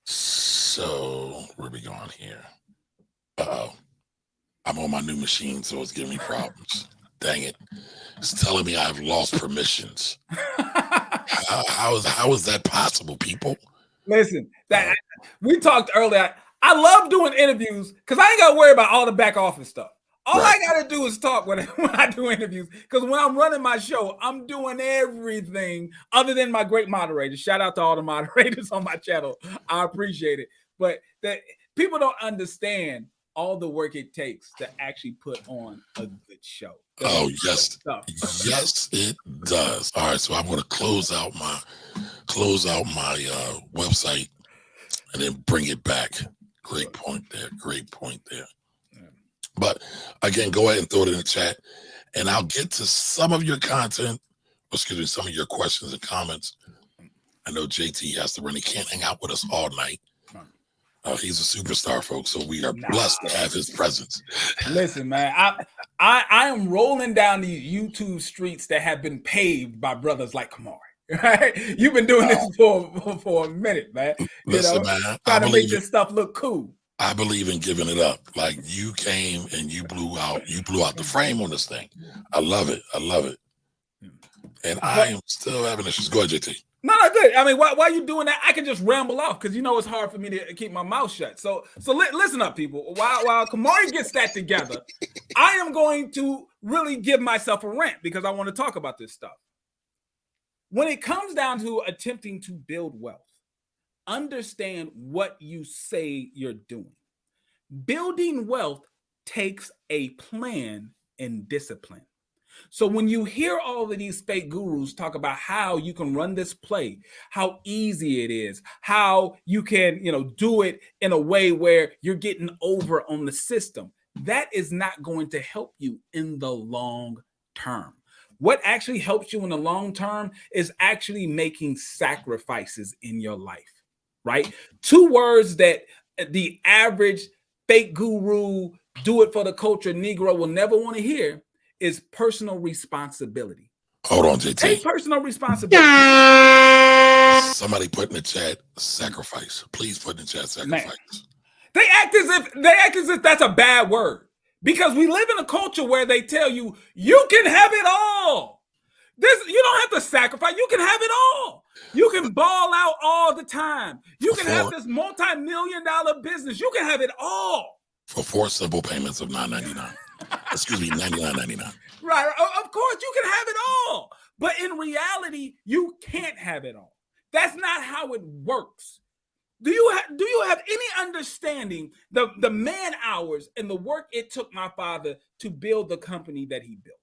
So, where are we going here? Uh-oh. I'm on my new machine, so it's giving me problems. Dang it. It's telling me I've lost permissions. How is that possible, people? Listen, we talked earlier. I love doing interviews because I ain't got to worry about all the back office stuff. All I got to do is talk when I do interviews, because when I'm running my show, I'm doing everything other than my great moderators. Shout out to all the moderators on my channel. I appreciate it. But people don't understand all the work it takes to actually put on a good show. Oh, yes. Yes, it does. All right, so I'm going to close out my website and then bring it back. Great point there. Great point there. But again, go ahead and throw it in the chat, and I'll get to some of your content, excuse me, some of your questions and comments. I know JT has to run. He can't hang out with us all night. He's a superstar, folks, so we are blessed to have his presence. Listen, man, I am rolling down these YouTube streets that have been paved by brothers like Kamari. Right? You've been doing this for a minute, man. Listen, man, trying to make this stuff look cool. I believe in giving it up. Like, you came and you blew out the frame on this thing. I love it. I love it. And I am still having issues. Go ahead, JT. No, good. I mean, while you doing that, I can just ramble off because it's hard for me to keep my mouth shut. So listen up, people. While Kamari gets that together, I am going to really give myself a rant because I want to talk about this stuff. When it comes down to attempting to build wealth, understand what you say you're doing. Building wealth takes a plan and discipline. So when you hear all of these fake gurus talk about how you can run this play, how easy it is, how you can, do it in a way where you're getting over on the system, that is not going to help you in the long term. What actually helps you in the long term is actually making sacrifices in your life, right? 2 words that the average fake guru, do it for the culture Negro will never want to hear is personal responsibility. Hold on, JT. Take personal responsibility. Somebody put in the chat sacrifice. Please put in the chat sacrifice. Man. They act as if that's a bad word, because we live in a culture where they tell you can have it all. You don't have to sacrifice. You can have it all. You can ball out all the time. You can have this multi-million-dollar business. You can have it all for 4 simple payments of $9.99. Excuse me, $99.99. Right. Of course, you can have it all. But in reality, you can't have it all. That's not how it works. Do you have any understanding the man hours and the work it took my father to build the company that he built?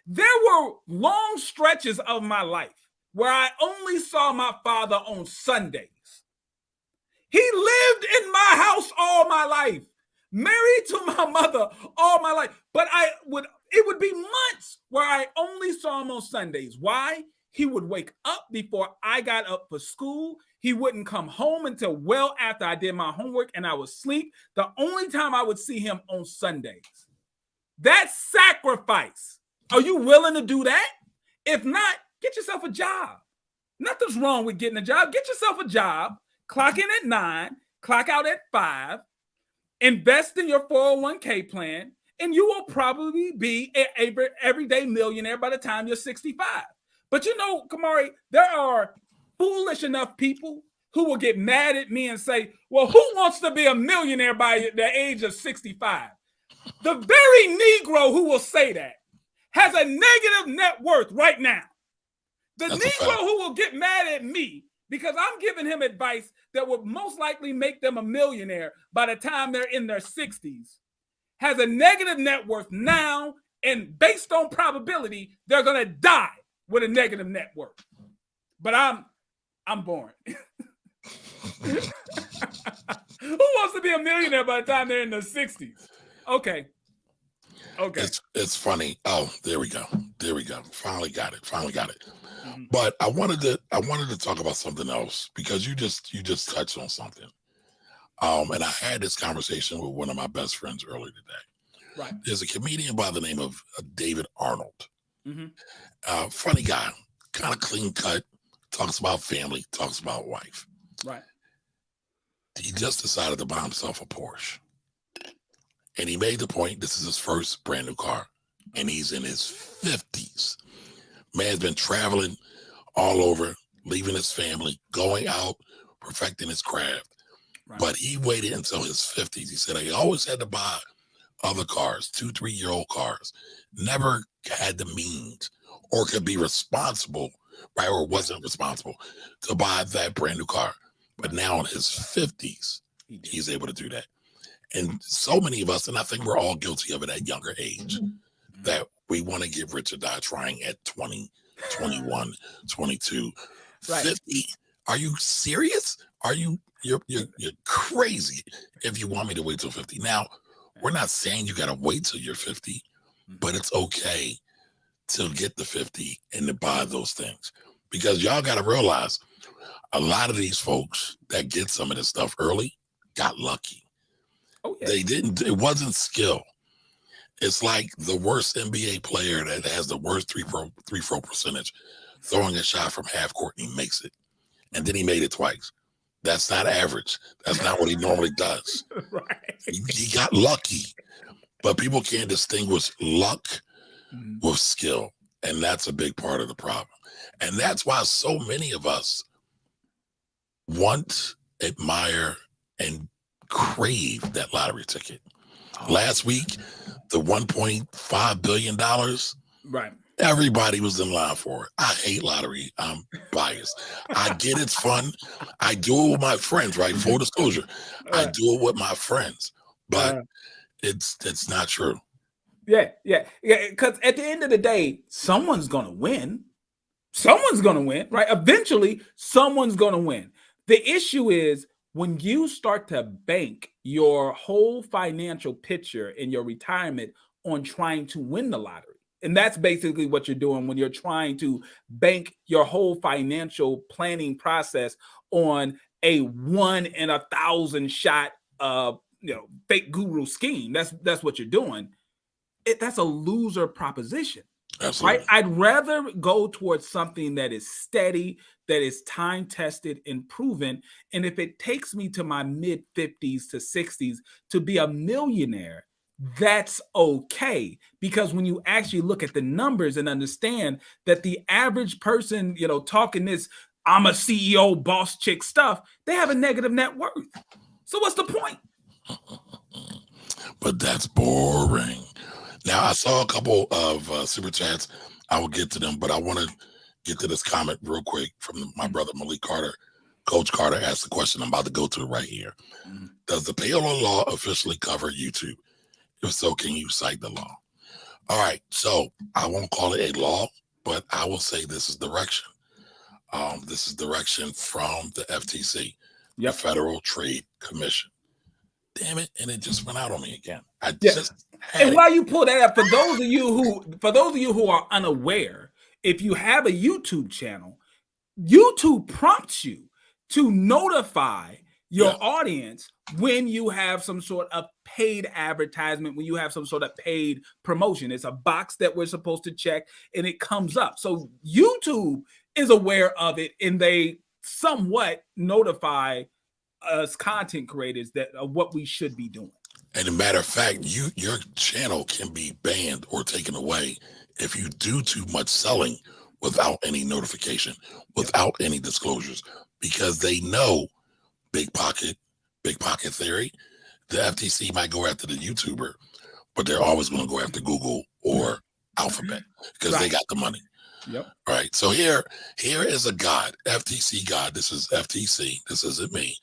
There were long stretches of my life where I only saw my father on Sundays. He lived in my house all my life. Married to my mother all my life, but it would be months where I only saw him on Sundays. Why? He would wake up before I got up for school. He wouldn't come home until well after I did my homework and I would sleep. The only time I would see him on Sundays. That's sacrifice. Are you willing to do that? If not, get yourself a job. Nothing's wrong with getting a job. Get yourself a job, clock in at 9, clock out at 5. Invest in your 401k plan, and you will probably be an everyday millionaire by the time you're 65. But Kamari, there are foolish enough people who will get mad at me and say, well, who wants to be a millionaire by the age of 65? The very Negro who will say that has a negative net worth right now. The Negro who will get mad at me because I'm giving him advice that would most likely make them a millionaire by the time they're in their 60s, has a negative net worth now, and based on probability, they're going to die with a negative net worth. But I'm boring. Who wants to be a millionaire by the time they're in their 60s? Okay. It's funny. Oh, there we go. Finally got it. Mm-hmm. But I wanted to talk about something else, because you just touched on something. And I had this conversation with one of my best friends earlier today. Right. There's a comedian by the name of David Arnold. Funny guy, kind of clean cut, talks about family, talks about wife. Right. He just decided to buy himself a Porsche. And he made the point, this is his first brand new car. And he's in his 50s. Man's been traveling all over, leaving his family, going out, perfecting his craft. Right. But he waited until his 50s. He said, I always had to buy other cars, 2-3-year-old cars. Never had the means or could be responsible, right? Or wasn't responsible to buy that brand new car. But now in his 50s, he's able to do that. And so many of us, and I think we're all guilty of it at younger age, that we want to get rich or die trying at 20, 21, 22, right. 50. Are you serious? You're crazy if you want me to wait till 50. Now, we're not saying you got to wait till you're 50, but it's okay to get the 50 and to buy those things. Because y'all got to realize a lot of these folks that get some of this stuff early got lucky. Oh, yeah. It wasn't skill. It's like the worst NBA player that has the worst three throw percentage, throwing a shot from half court and he makes it. And then he made it twice. That's not average. That's not what he normally does. Right. He got lucky. But people can't distinguish luck with skill. And that's a big part of the problem. And that's why so many of us want, admire, and crave that lottery ticket. Last week, the $1.5 billion, right? Everybody was in line for it. I hate lottery. I'm biased. I get it's fun. I do it with my friends, right? Full disclosure, I do it with my friends, but it's not true. Yeah. Because at the end of the day, someone's gonna win. Someone's gonna win, right? Eventually, someone's gonna win. The issue is when you start to bank your whole financial picture in your retirement on trying to win the lottery. And that's basically what you're doing when you're trying to bank your whole financial planning process on a 1 in 1,000 shot fake guru scheme. That's what you're doing. That's a loser proposition. Absolutely. Right? I'd rather go towards something that is steady, that is time tested and proven. And if it takes me to my mid 50s to 60s to be a millionaire, that's okay. Because when you actually look at the numbers and understand that the average person, talking this, I'm a CEO boss chick stuff, they have a negative net worth. So what's the point? But that's boring. Now, I saw a couple of super chats. I will get to them, but I want to get to this comment real quick from my brother, Malik Carter. Coach Carter asked the question. I'm about to go to it right here. Does the Payola law officially cover YouTube? If so, can you cite the law? All right. So I won't call it a law, but I will say this is direction. This is direction from the FTC, the Federal Trade Commission. Damn it. And it just went out on me again. While you pull that up, for those of you who are unaware, if you have a YouTube channel, YouTube prompts you to notify your audience when you have some sort of paid advertisement, when you have some sort of paid promotion. It's a box that we're supposed to check and it comes up. So YouTube is aware of it and they somewhat notify us content creators that of what we should be doing. And a matter of fact, your channel can be banned or taken away if you do too much selling without any notification, without any disclosures, because they know big pocket theory. The FTC might go after the YouTuber, but they're always going to go after Google or Alphabet because they got the money. Yep. Right. So here is a guide, FTC guide. This is FTC. This isn't me.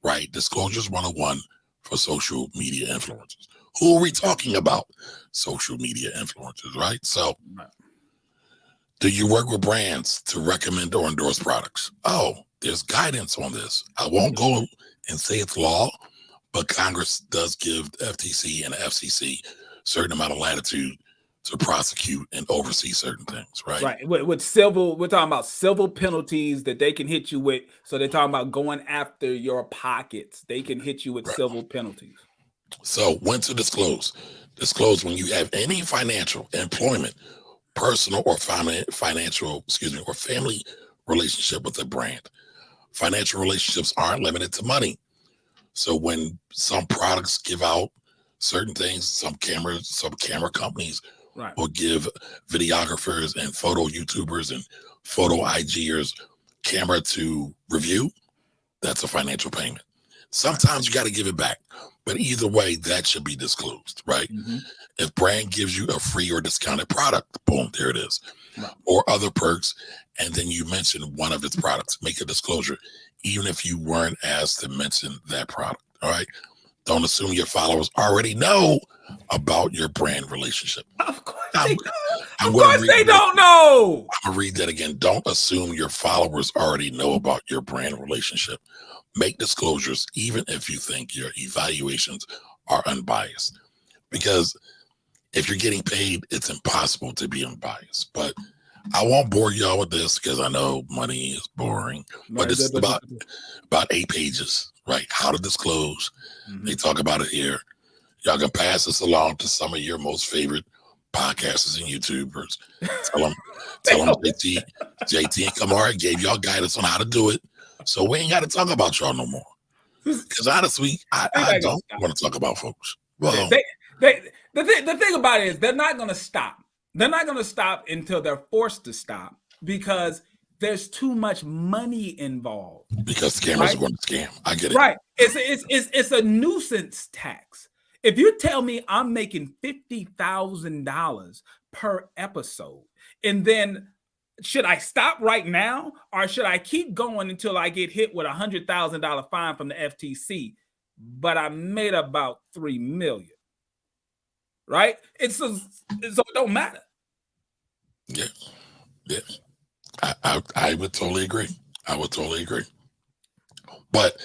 Right. Disclosures 101 for social media influencers. Who are we talking about? Social media influencers, right? So do you work with brands to recommend or endorse products? Oh, there's guidance on this. I won't go and say it's law, but Congress does give the FTC and the FCC a certain amount of latitude to prosecute and oversee certain things, right? Right. With civil, we're talking about civil penalties that they can hit you with. So they're talking about going after your pockets. They can hit you with civil penalties. So when to disclose? Disclose when you have any financial, employment, personal or financial, or family relationship with a brand. Financial relationships aren't limited to money. So when some products give out certain things, some camera companies will give videographers and photo YouTubers and photo IGers camera to review. That's a financial payment. Sometimes you got to give it back, but either way, that should be disclosed, right? If brand gives you a free or discounted product, boom, there it is. Or other perks, and then you mention one of its products, make a disclosure, even if you weren't asked to mention that product. All right. Don't assume your followers already know about your brand relationship. Of course they don't know. I'm gonna read that again. Don't assume your followers already know about your brand relationship. Make disclosures, even if you think your evaluations are unbiased. Because if you're getting paid, it's impossible to be unbiased. But I won't bore y'all with this because I know money is boring. But it's about 8 pages, right? How to disclose. They talk about it here. Y'all can pass this along to some of your most favorite podcasters and YouTubers. Tell them JT and Kamara gave y'all guidance on how to do it. So we ain't got to talk about y'all no more. Because honestly, I don't want to talk about folks. Well, the thing about it is they're not going to stop. They're not going to stop until they're forced to stop because there's too much money involved. Because scammers are going to scam. I get it. Right. It's a nuisance tax. If you tell me I'm making $50,000 per episode, and then should I stop right now or should I keep going until I get hit with $100,000 fine from the FTC? But I made about $3 million. Right? So it don't matter. Yeah. I would totally agree. But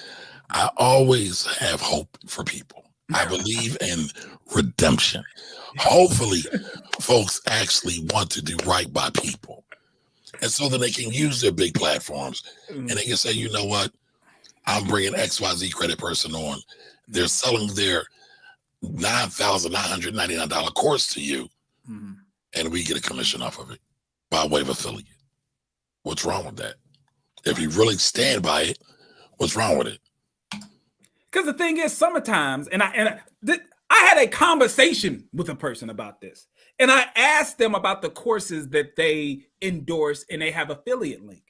I always have hope for people. I believe in redemption. Hopefully, folks actually want to do right by people. And so that they can use their big platforms and they can say, you know what? I'm bringing XYZ credit person on. They're selling their $9,999 course to you, and we get a commission off of it by way of affiliate. What's wrong with that? If you really stand by it, what's wrong with it? Because the thing is, sometimes, and I had a conversation with a person about this, and I asked them about the courses that they endorse and they have affiliate link,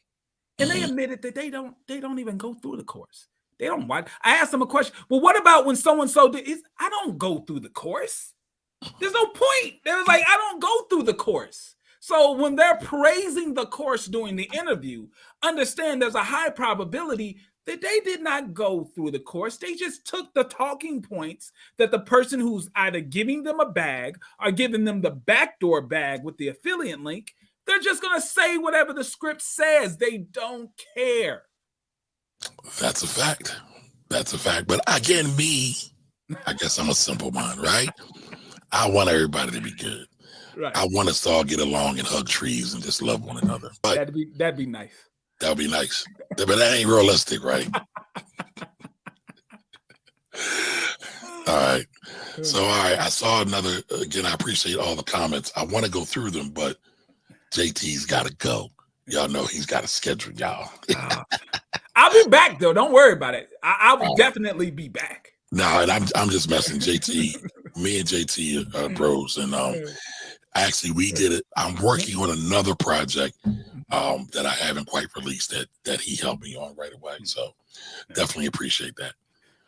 and they admitted that they don't even go through the course. They don't watch. I asked them a question. Well, what about when so-and-so is? I don't go through the course. There's no point. They was like, I don't go through the course. So when they're praising the course during the interview, understand there's a high probability that they did not go through the course. They just took the talking points that the person who's either giving them a bag or giving them the backdoor bag with the affiliate link, they're just going to say whatever the script says. They don't care. That's a fact. But again, I guess I'm a simple mind, right? I want everybody to be good. Right. I want us to all get along and hug trees and just love one another. But that'd be nice. That would be nice. But that ain't realistic, right? All right. So, all right. I saw another, again, I appreciate all the comments. I want to go through them, but JT's got to go. Y'all know he's got a schedule, y'all. I'll be back, though. Don't worry about it. I will definitely be back. No, and I'm just messing. JT, me and JT are bros. And actually, we did it. I'm working on another project that I haven't quite released that he helped me on right away. So definitely appreciate that.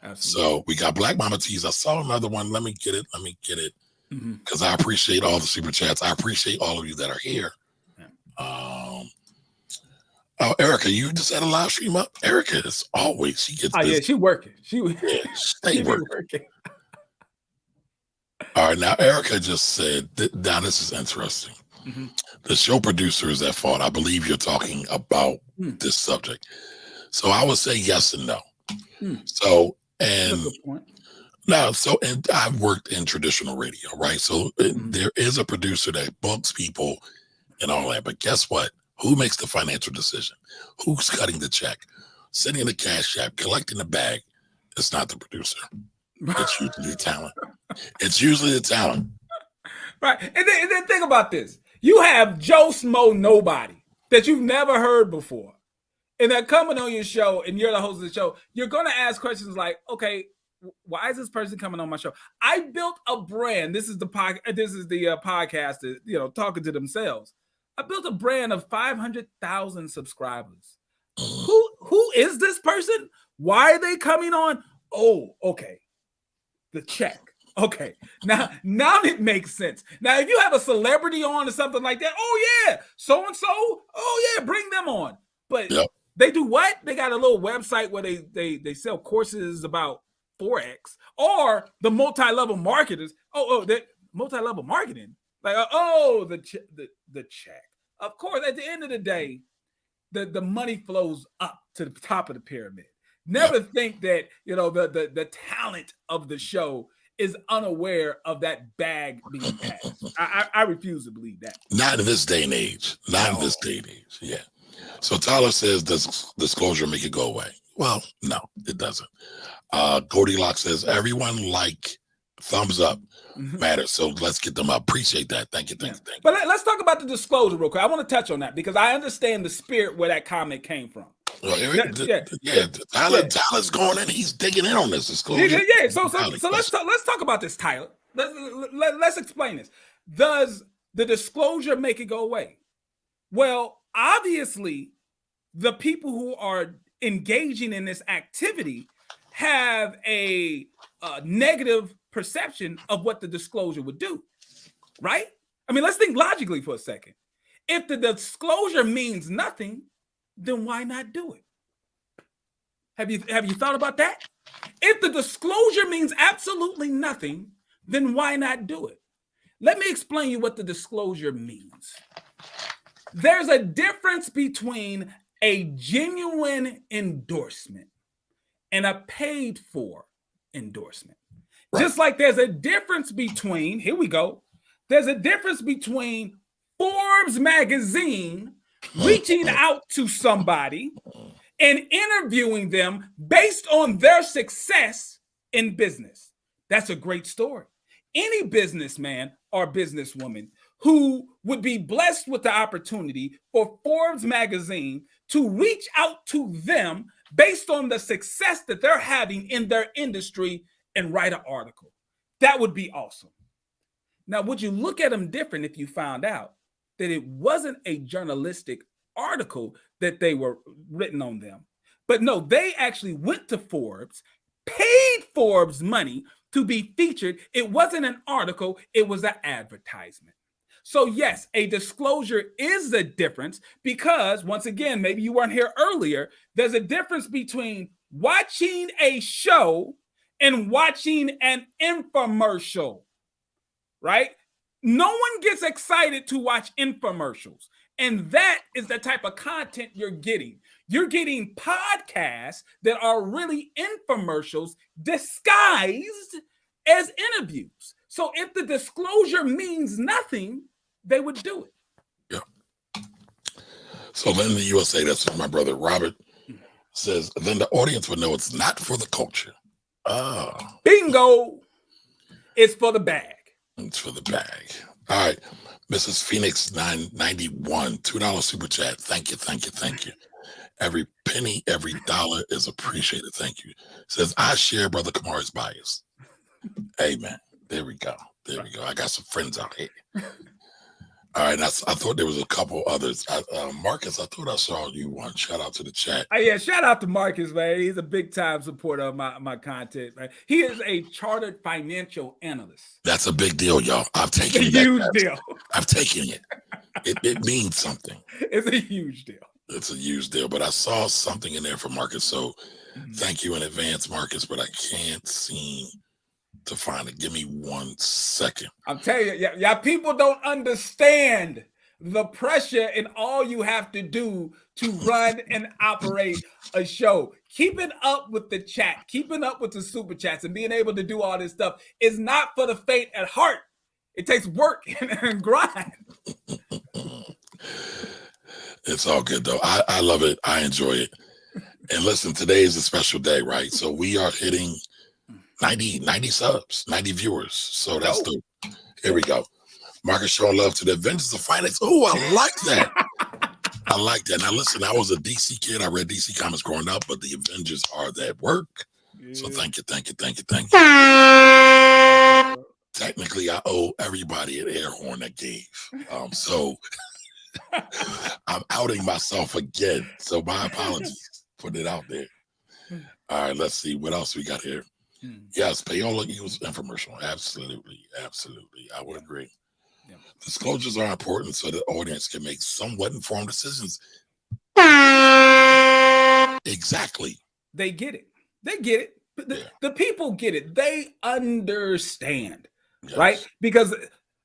Absolutely. So we got Black Mama Tees. I saw another one. Let me get it. Because I appreciate all the super chats. I appreciate all of you that are here. Oh, Erica, you just had a live stream up? Erica is always, she gets this. Yeah, she's working. She working. All right, now Erica just said, now this is interesting. The show producer is at fault. I believe you're talking about this subject. So I would say yes and no. So, and I've worked in traditional radio, right? So there is a producer that books people and all that, but guess what? Who makes the financial decision? Who's cutting the check? Sending the cash app, collecting the bag? It's not the producer. It's usually the talent. Right. And then think about this. You have Joe Smo Nobody that you've never heard before, and they're coming on your show, and you're the host of the show. You're going to ask questions like, okay, why is this person coming on my show? I built a brand. This is the podcast, talking to themselves. I built a brand of 500,000 subscribers. Who is this person? Why are they coming on? Oh, okay. The check. Okay. Now it makes sense. Now, if you have a celebrity on or something like that, oh yeah, so and so, oh yeah, bring them on. But they do what? They got a little website where they sell courses about Forex or the multi-level marketers. The multi-level marketing. Like, the check. Of course, at the end of the day, the money flows up to the top of the pyramid. Never think that, the talent of the show is unaware of that bag being passed. I refuse to believe that. Not in this day and age. Not in this day and age. Yeah. So Tyler says, does disclosure make it go away? Well, no, it doesn't. Goldilocks says, everyone thumbs up matters. So let's get them up. Appreciate that. Thank you. But let's talk about the disclosure real quick. I want to touch on that because I understand the spirit where that comment came from. Tyler's going in. He's digging in on this disclosure. So let's talk about this, Tyler. Let's explain this. Does the disclosure make it go away? Well, obviously, the people who are engaging in this activity have a negative perception of what the disclosure would do, right? I mean, let's think logically for a second. If the disclosure means nothing, then why not do it? Have you thought about that? If the disclosure means absolutely nothing, then why not do it? Let me explain you what the disclosure means. There's a difference between a genuine endorsement and a paid for endorsement. Right. Just like there's a difference between, there's a difference between Forbes magazine reaching out to somebody and interviewing them based on their success in business. That's a great story. Any businessman or businesswoman who would be blessed with the opportunity for Forbes magazine to reach out to them based on the success that they're having in their industry and write an article. That would be awesome. Now, would you look at them different if you found out that it wasn't a journalistic article that they were written on them? But no, they actually went to Forbes, paid Forbes money to be featured. It wasn't an article, it was an advertisement. So yes, a disclosure is the difference because, once again, maybe you weren't here earlier, there's a difference between watching a show and watching an infomercial, right? No one gets excited to watch infomercials. And that is the type of content you're getting. You're getting podcasts that are really infomercials disguised as interviews. So if the disclosure means nothing, they would do it. Yeah. So then the USA, that's what my brother Robert says, then the audience would know it's not for the culture. Oh. Bingo. It's for the bag. It's for the bag. All right. Mrs. Phoenix 991, $2 super chat. Thank you. Every penny, every dollar is appreciated. Thank you. Says, I share Brother Kamari's bias. Amen. There we go. I got some friends out here. All right. I thought there was a couple others. Marcus, I thought I saw you one. Shout out to the chat. Yeah, shout out to Marcus, man. He's a big time supporter of my content, man. He is a chartered financial analyst. That's a big deal, y'all. I've taken it. Huge deal. I've taken it. It means something. It's a huge deal. It's a huge deal. But I saw something in there for Marcus. So thank you in advance, Marcus. But I can't seem to find it. Give me 1 second. I'm telling you, yeah, people don't understand the pressure and all you have to do to run and operate a show. Keeping up with the chat, keeping up with the super chats, and being able to do all this stuff is not for the faint at heart. It takes work and grind. It's all good though. I love it. I enjoy it. And listen, today is a special day, right? So we are hitting 90 subs, 90 viewers. So that's here we go. Marcus showing love to the Avengers of Finance. Oh, I like that. I like that. Now, listen, I was a DC kid. I read DC comics growing up, but the Avengers are that work. Yeah. So thank you. Technically, I owe everybody an air horn that gave. So I'm outing myself again. So my apologies. Putting it out there. All right, let's see what else we got here. Yes, Payola Eagles infomercial. Absolutely. I would agree. Yeah. Disclosures are important so the audience can make somewhat informed decisions. Exactly. They get it. The people get it. They understand, yes. Right? Because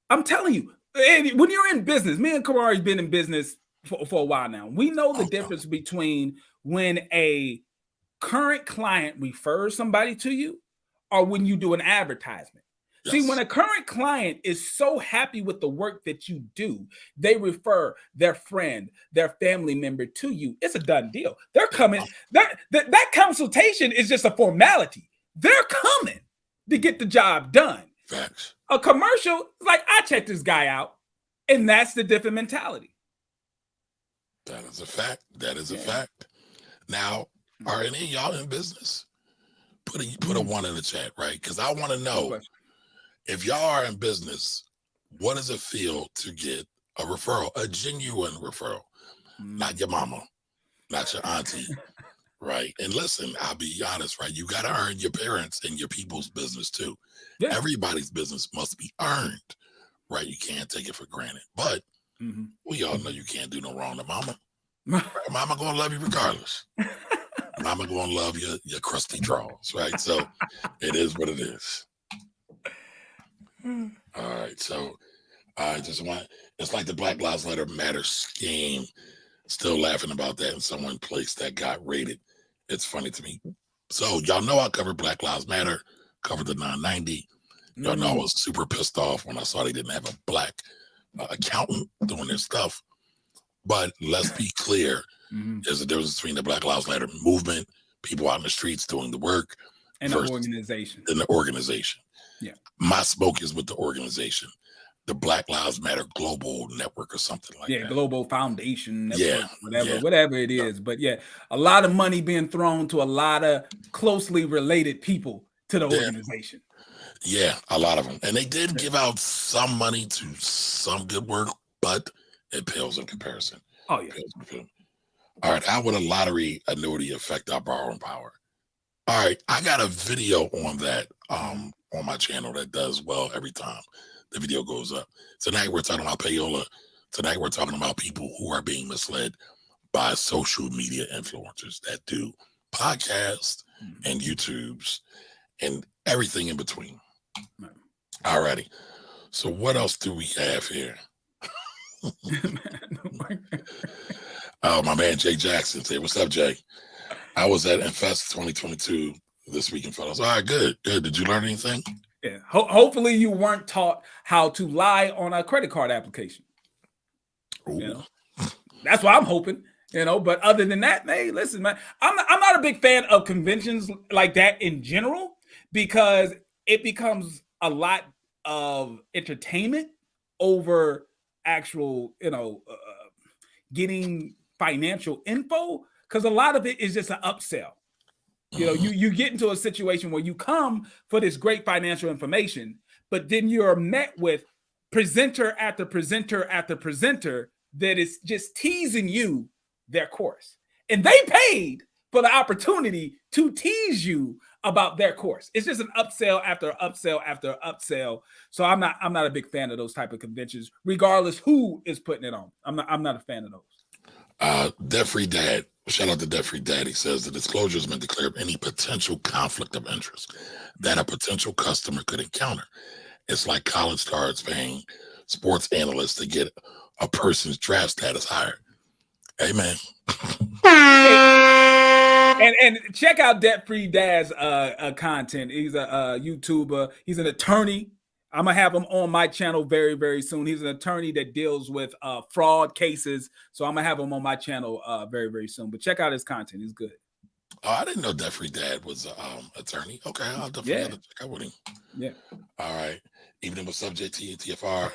I'm telling you, when you're in business, me and Kamari's been in business for a while now. We know the difference between when a current client refers somebody to you or when you do an advertisement. Yes. See, when a current client is so happy with the work that you do, they refer their friend, their family member to you. It's a done deal. They're coming. That consultation is just a formality. They're coming to get the job done. Facts. A commercial, like, I checked this guy out, and that's the different mentality. That is a fact. Now, are any of y'all in business? Put a one in the chat, right? Because I want to know, if y'all are in business, what does it feel to get a referral, a genuine referral? Not your mama, not your auntie, right? And listen, I'll be honest, right? You got to earn your parents and your people's business too. Yeah. Everybody's business must be earned, right? You can't take it for granted. But we all know you can't do no wrong to mama. Right? Mama gonna love you regardless. Mama gonna love your crusty draws, right? So it is what it is. All right, so I just want, it's like the Black Lives Matter scheme. Still laughing about that, and someone placed that got rated. It's funny to me. So y'all know I covered Black Lives Matter, covered the 990. Y'all know I was super pissed off when I saw they didn't have a black accountant doing their stuff. But let's be clear, there's a difference between the Black Lives Matter movement, people out in the streets doing the work, and the organization. Yeah. My smoke is with the organization, the Black Lives Matter Global Network or something like that. Yeah, Global Foundation Network, whatever it is. But yeah, a lot of money being thrown to a lot of closely related people to the organization. Yeah, a lot of them. And they did give out some money to some good work, but it pales in comparison. Oh, yeah. All right, how would a lottery annuity affect our borrowing power? All right, I got a video on that on my channel that does well every time the video goes up. Tonight we're talking about Payola. Tonight we're talking about people who are being misled by social media influencers that do podcasts and YouTubes and everything in between. All righty. So what else do we have here? Oh, my man Jay Jackson said, "What's up, Jay? I was at Infest 2022 this weekend, fellas." All right, good. Did you learn anything? Yeah. Hopefully you weren't taught how to lie on a credit card application. Ooh. You know, that's what I'm hoping. You know, but other than that, hey, listen, man, I'm not a big fan of conventions like that in general, because it becomes a lot of entertainment over actual, getting financial info, because a lot of it is just an upsell. You know, you get into a situation where you come for this great financial information, but then you're met with presenter after presenter after presenter that is just teasing you their course. And they paid for the opportunity to tease you about their course. It's just an upsell after upsell after upsell. So I'm not a big fan of those type of conventions, regardless who is putting it on. I'm not a fan of those. Debt Free Dad, shout out to Debt Free Dad. He says the disclosure is meant to clear up any potential conflict of interest that a potential customer could encounter. It's like college stars paying sports analysts to get a person's draft status higher. Amen. And check out Debt Free Dad's content. He's a YouTuber. He's an attorney. I'm gonna have him on my channel very, very soon. He's an attorney that deals with fraud cases. So I'm gonna have him on my channel very, very soon. But check out his content. He's good. Oh, I didn't know Debt Free Dad was an attorney. Okay, I'll definitely have to check out with him. Yeah. All right. Even with subject to TFR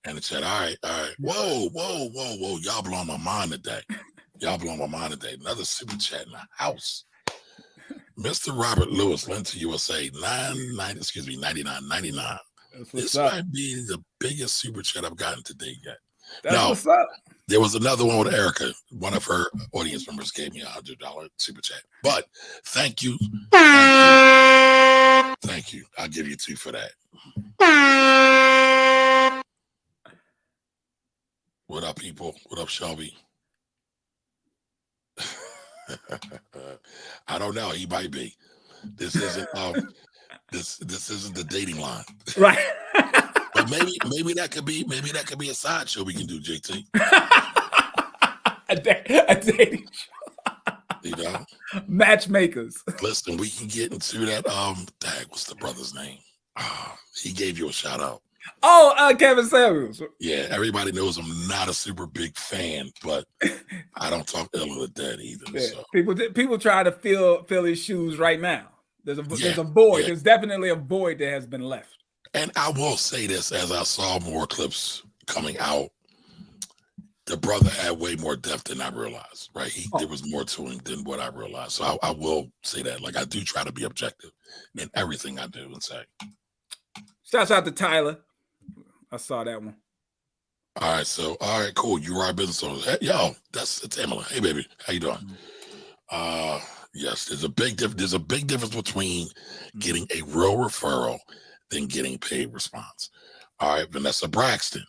And the chat, all right. Whoa. Y'all blowing my mind today. Another super chat in the house. Mr. Robert Lewis, lent to USA, 99.99. This might be the biggest super chat I've gotten today yet. That's what's up. There was another one with Erica. One of her audience members gave me $100 super chat. But thank you. Thank you. I'll give you 2 for that. What up, people? What up, Shelby? I don't know. He might be. This isn't this isn't the dating line, right? But maybe that could be a side show we can do, JT. a dating show. You know, matchmakers. Listen, we can get into that. What's the brother's name? He gave you a shout out. Oh, Kevin Samuels. Yeah, everybody knows I'm not a super big fan, but I don't talk ill of the dead either. Yeah. So. People try to fill his shoes right now. There's a void. Yeah. There's definitely a void that has been left. And I will say this, as I saw more clips coming out, the brother had way more depth than I realized. Right? There was more to him than what I realized. So I will say that. Like, I do try to be objective in everything I do and say. Shouts out to Tyler. I saw that one. All right, cool. You are a business owner. Hey, yo, it's Emily. Hey, baby, how you doing? Yes, there's a big difference between getting a real referral than getting paid response. All right, Vanessa Braxton,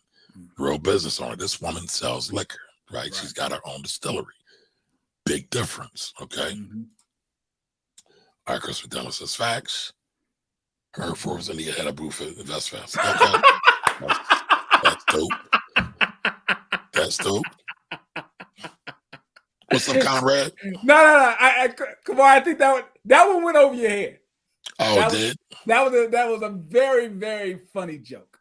real business owner. This woman sells liquor, right? She's got her own distillery. Big difference, okay? All right, Chris McDonald says facts. Her Forbes India had a booth at InvestFest. Okay. That's dope. What's up, Conrad? No. I come on. I think that one went over your head. Oh, it did? That was a very, very funny joke.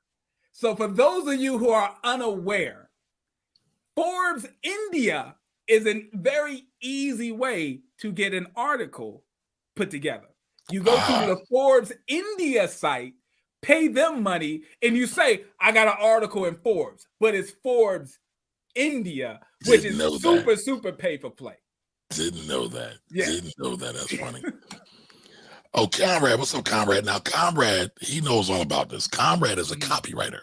So for those of you who are unaware, Forbes India is a very easy way to get an article put together. You go to the Forbes India site, pay them money, and you say, I got an article in Forbes, but it's Forbes India, which is super pay for play. Didn't know that. Yeah. Didn't know that. That's funny. Oh, Conrad, what's up, Conrad? Now, Conrad, he knows all about this. Conrad is a copywriter,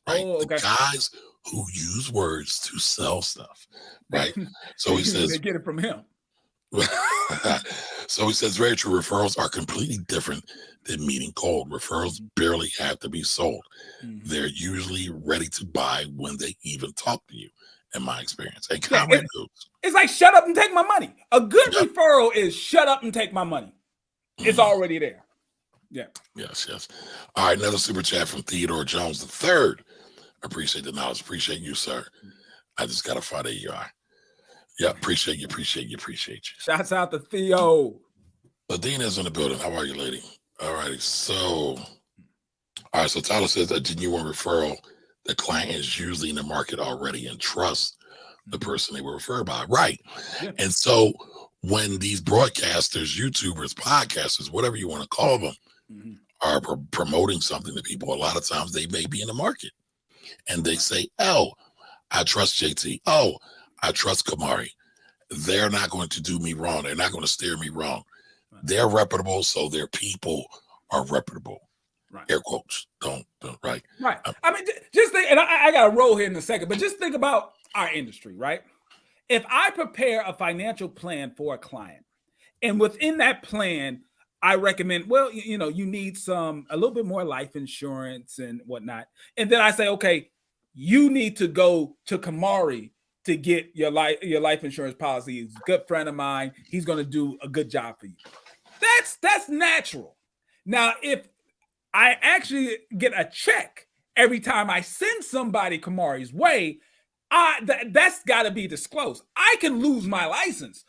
right? Oh, okay. The guys who use words to sell stuff, right? So he says they get it from him. So he says, very true. Referrals are completely different than meeting cold. Referrals barely have to be sold. They're usually ready to buy when they even talk to you, in my experience. And Conrad knows. It's like, shut up and take my money. A good referral is shut up and take my money. It's already there. Yeah. Yes. All right, another super chat from Theodore Jones III. Appreciate the knowledge. Appreciate you, sir. I just got to find AER. Yeah, appreciate you. Shouts out to Theo. Adina's in the building. How are you, lady? All righty. So Tyler says a genuine referral, the client is usually in the market already and trusts the person they were referred by. Right. Yeah. And so when these broadcasters, YouTubers, podcasters, whatever you want to call them, are promoting something to people, a lot of times they may be in the market and they say, oh, I trust JT. Oh, I trust Kamari. They're not going to do me wrong. They're not going to steer me wrong. They're reputable, so their people are reputable. Right. Air quotes. Don't right. Right. I mean, just think, and I got to roll here in a second, but just think about our industry, right? If I prepare a financial plan for a client, and within that plan, I recommend, well, you need a little bit more life insurance and whatnot. And then I say, okay, you need to go to Kamari to get your life insurance policy. He's a good friend of mine. He's going to do a good job for you. That's natural. Now, if I actually get a check every time I send somebody Kamari's way, that's got to be disclosed. I can lose my license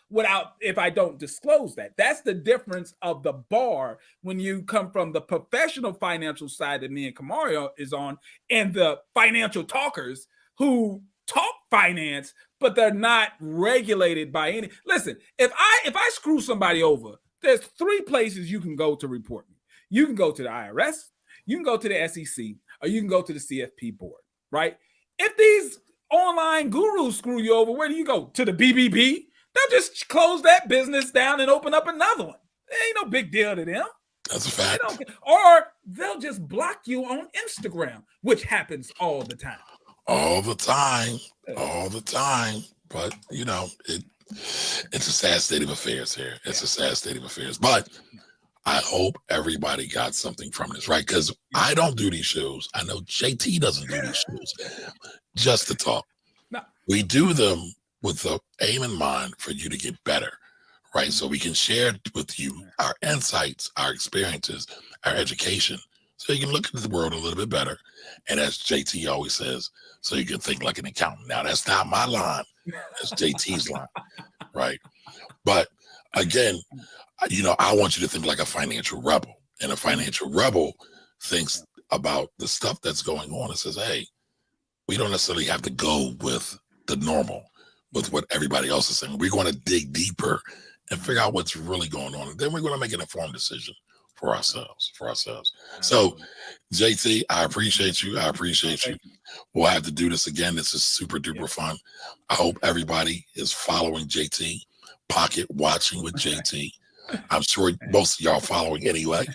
if I don't disclose that. That's the difference of the bar when you come from the professional financial side that me and Kamari is on, and the financial talkers who talk finance, but they're not regulated by any. Listen, if I screw somebody over, there's 3 places you can go to report me. You can go to the IRS, you can go to the SEC, or you can go to the CFP board. right? If these online gurus screw you over, where do you go? To the BBB? They'll just close that business down and open up another one. It ain't no big deal to them. That's a fact. Or they'll just block you on Instagram, which happens all the time. All the time. All the time. But, you know, it's a sad state of affairs here. It's a sad state of affairs. But I hope everybody got something from this, right? Because I don't do these shows. I know JT doesn't do these shows just to talk. No. We do them with the aim in mind for you to get better, right? So we can share with you our insights, our experiences, our education, so you can look at the world a little bit better. And as JT always says, so you can think like an accountant. Now, that's not my line. That's JT's line, right? But again, you know, I want you to think like a financial rebel. And a financial rebel thinks about the stuff that's going on and says, hey, we don't necessarily have to go with the normal, with what everybody else is saying. We're going to dig deeper and figure out what's really going on. And then we're going to make an informed decision for ourselves. So, JT, I appreciate you. I appreciate you. We'll have to do this again. This is super duper fun. I hope everybody is following JT, pocket watching with JT. I'm sure most of y'all following anyway.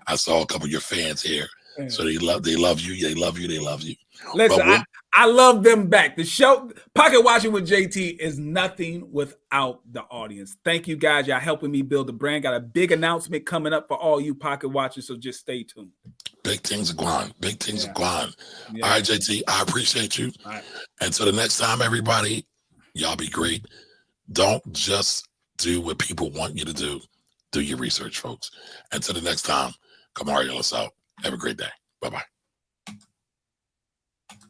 I saw a couple of your fans here. So they love you. They love you. Listen, I love them back. The show Pocket Watching with JT is nothing without the audience. Thank you guys. Y'all helping me build the brand. Got a big announcement coming up for all you Pocket Watchers, so just stay tuned. Big things are going. Big things are going. All right, JT, I appreciate you. All right. Until the next time, everybody, y'all be great. Don't just do what people want you to do. Do your research, folks. Until the next time, Kamari, us out. Have a great day. Bye-bye.